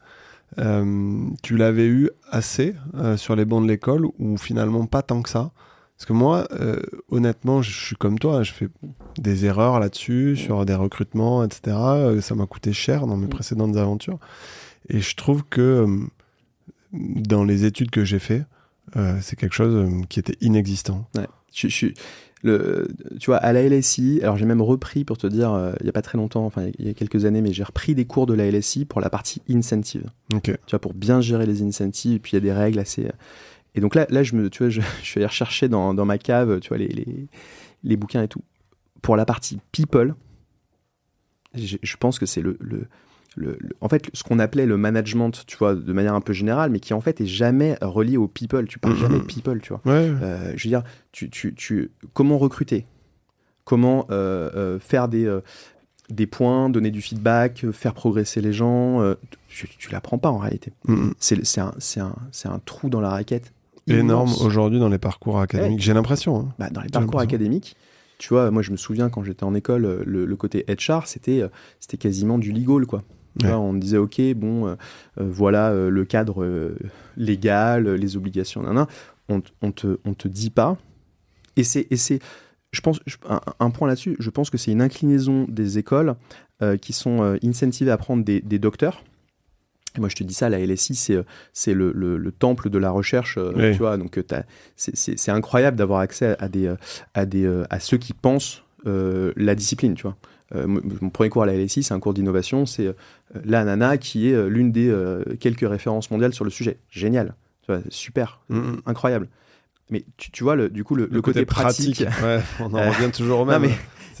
Speaker 2: tu l'avais eu assez sur les bancs de l'école ou finalement pas tant que ça? Parce que moi, honnêtement, je suis comme toi, je fais des erreurs là-dessus, sur des recrutements, etc. Ça m'a coûté cher dans mes précédentes aventures. Et je trouve que dans les études que j'ai fait, c'est quelque chose qui était inexistant.
Speaker 3: Ouais. Tu vois, à la LSI, alors j'ai même repris, pour te dire, il n'y a pas très longtemps, enfin il y a quelques années, mais j'ai repris des cours de la LSI pour la partie incentive.
Speaker 2: Okay.
Speaker 3: Tu vois, pour bien gérer les incentives, et puis il y a des règles assez... Et donc là je suis allé rechercher dans ma cave, tu vois, les bouquins et tout. Pour la partie people, je pense que c'est en fait, ce qu'on appelait le management, tu vois, de manière un peu générale, mais qui en fait est jamais relié au people. Tu parles jamais de people, tu vois.
Speaker 2: Ouais.
Speaker 3: Je veux dire, comment recruter, comment faire des points, donner du feedback, faire progresser les gens. Tu l'apprends pas en réalité. C'est un trou dans la raquette
Speaker 2: énorme aujourd'hui dans les parcours académiques. J'ai l'impression. Hein.
Speaker 3: Dans les parcours académiques. Tu vois, moi je me souviens quand j'étais en école, le côté HR, c'était quasiment du legal, quoi. Tu vois, on me disait, ok, bon, voilà le cadre légal, les obligations, on te dit pas. Et c'est, je pense, un point là-dessus, je pense que c'est une inclinaison des écoles qui sont incentivées à prendre des docteurs. Et moi, je te dis ça, la LSI, c'est le temple de la recherche, tu vois. Donc, c'est incroyable d'avoir accès à ceux qui pensent la discipline, tu vois. Mon premier cours à la LSI, c'est un cours d'innovation. C'est la nana qui est l'une des quelques références mondiales sur le sujet. Génial, tu vois, super, incroyable. Mais tu vois, du coup, le côté pratique.
Speaker 2: Ouais, on en revient toujours au même.
Speaker 3: Non,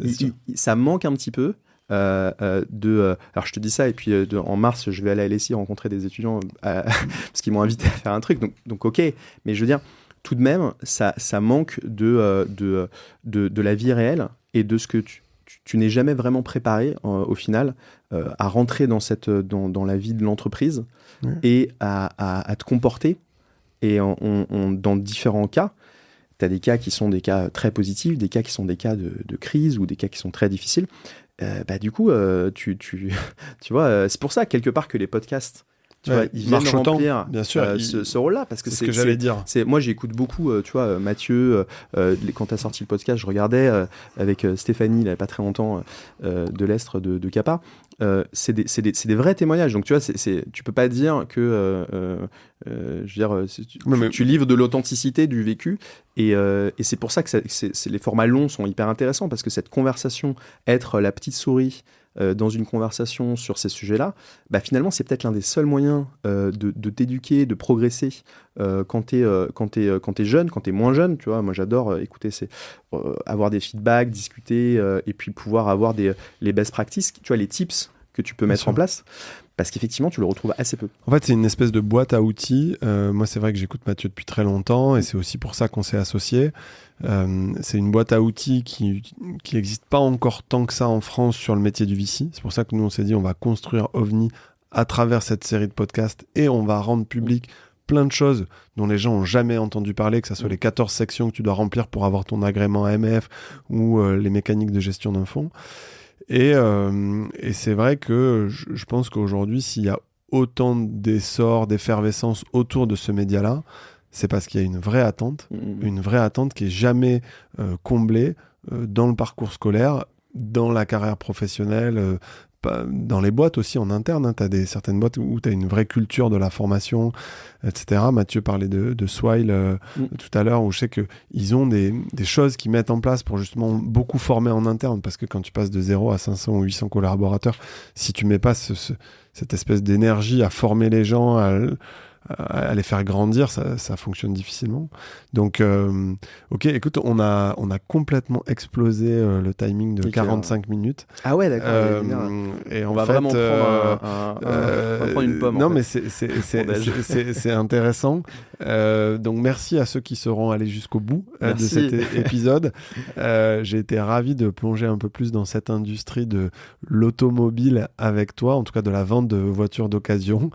Speaker 3: mais ça manque un petit peu. Alors je te dis ça et puis en mars je vais aller à la LSI rencontrer des étudiants parce qu'ils m'ont invité à faire un truc donc ok, mais je veux dire tout de même ça manque de la vie réelle et de ce que tu n'es jamais vraiment préparé au final à rentrer dans la vie de l'entreprise et à te comporter et dans différents cas. Tu as des cas qui sont des cas très positifs, des cas qui sont des cas de crise ou des cas qui sont très difficiles. Du coup, tu vois, c'est pour ça, quelque part, que les podcasts, tu vois, ils viennent remplir ce rôle-là. Parce que
Speaker 2: c'est ce que j'allais dire.
Speaker 3: Moi, j'écoute beaucoup, tu vois, Mathieu, quand tu as sorti le podcast, je regardais avec Stéphanie, il n'y avait pas très longtemps, de l'Estre de Capa. C'est des vrais témoignages. Donc, tu vois, tu peux pas dire que je veux dire, tu livres de l'authenticité du vécu et c'est pour ça que les formats longs sont hyper intéressants parce que cette conversation, être la petite souris dans une conversation sur ces sujets-là, bah, finalement, c'est peut-être l'un des seuls moyens de t'éduquer, de progresser quand t'es jeune, quand t'es moins jeune. Tu vois, moi, j'adore écouter, avoir des feedbacks, discuter, et puis pouvoir avoir les best practices, tu vois, les tips que tu peux mettre en place. Parce qu'effectivement, tu le retrouves assez peu.
Speaker 2: En fait, c'est une espèce de boîte à outils. Moi, c'est vrai que j'écoute Mathieu depuis très longtemps et c'est aussi pour ça qu'on s'est associés. C'est une boîte à outils qui n'existe pas encore tant que ça en France sur le métier du VC. C'est pour ça que nous, on s'est dit on va construire OVNI à travers cette série de podcasts et on va rendre public plein de choses dont les gens n'ont jamais entendu parler, que ce soit les 14 sections que tu dois remplir pour avoir ton agrément AMF ou les mécaniques de gestion d'un fonds. Et c'est vrai que je pense qu'aujourd'hui, s'il y a autant d'essor, d'effervescence autour de ce média-là, c'est parce qu'il y a une vraie attente qui est jamais comblée dans le parcours scolaire, dans la carrière professionnelle, dans les boîtes aussi en interne. Hein. Tu as certaines boîtes où tu as une vraie culture de la formation, etc. Mathieu parlait de Swile tout à l'heure, où je sais qu'ils ont des choses qu'ils mettent en place pour justement beaucoup former en interne, parce que quand tu passes de 0 à 500 ou 800 collaborateurs, si tu mets pas cette espèce d'énergie à former les gens, à les faire grandir, ça fonctionne difficilement. Donc, ok, écoute, on a complètement explosé le timing de 45 minutes.
Speaker 3: Ah ouais, d'accord.
Speaker 2: Et
Speaker 3: on va vraiment prendre une pomme.
Speaker 2: Non, mais c'est intéressant. Donc, merci à ceux qui seront allés jusqu'au bout de cet épisode. J'ai été ravi de plonger un peu plus dans cette industrie de l'automobile avec toi, en tout cas de la vente de voitures d'occasion.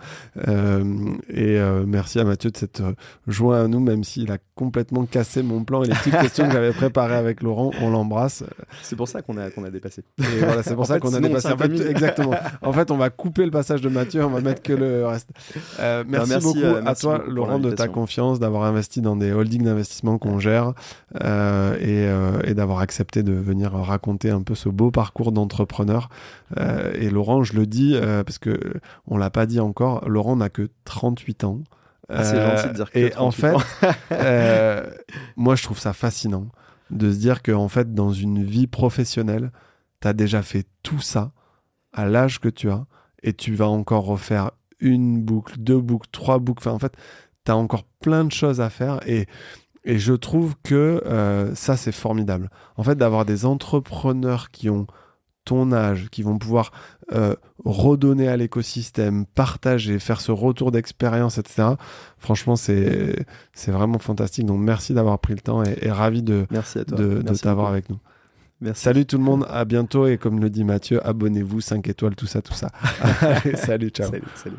Speaker 2: Et merci à Mathieu de s'être joint à nous, même s'il a complètement cassé mon plan et les petites questions que j'avais préparées avec Laurent. On l'embrasse.
Speaker 3: C'est pour ça qu'on a dépassé.
Speaker 2: Et voilà, c'est pour ça qu'on a dépassé. En fait, exactement. En fait, on va couper le passage de Mathieu, on va mettre que le reste. Merci beaucoup à toi, Laurent, de ta confiance, d'avoir investi dans des holdings d'investissement qu'on gère et d'avoir accepté de venir raconter un peu ce beau parcours d'entrepreneur. Et Laurent, je le dis parce que on l'a pas dit encore, Laurent n'a que 38 ans.
Speaker 3: C'est gentil de dire que
Speaker 2: et en fait, moi je trouve ça fascinant de se dire que en fait, dans une vie professionnelle, tu as déjà fait tout ça à l'âge que tu as et tu vas encore refaire une boucle, 2 boucles, 3 boucles. Enfin, en fait, tu as encore plein de choses à faire et je trouve que ça, c'est formidable. En fait, d'avoir des entrepreneurs qui ont ton âge, qui vont pouvoir redonner à l'écosystème, partager, faire ce retour d'expérience, etc. Franchement, c'est vraiment fantastique. Donc, merci d'avoir pris le temps et ravi de t'avoir avec nous.
Speaker 3: Merci.
Speaker 2: Salut tout le monde, à bientôt. Et comme le dit Mathieu, abonnez-vous, 5 étoiles, tout ça. Allez, salut, ciao.
Speaker 3: Salut.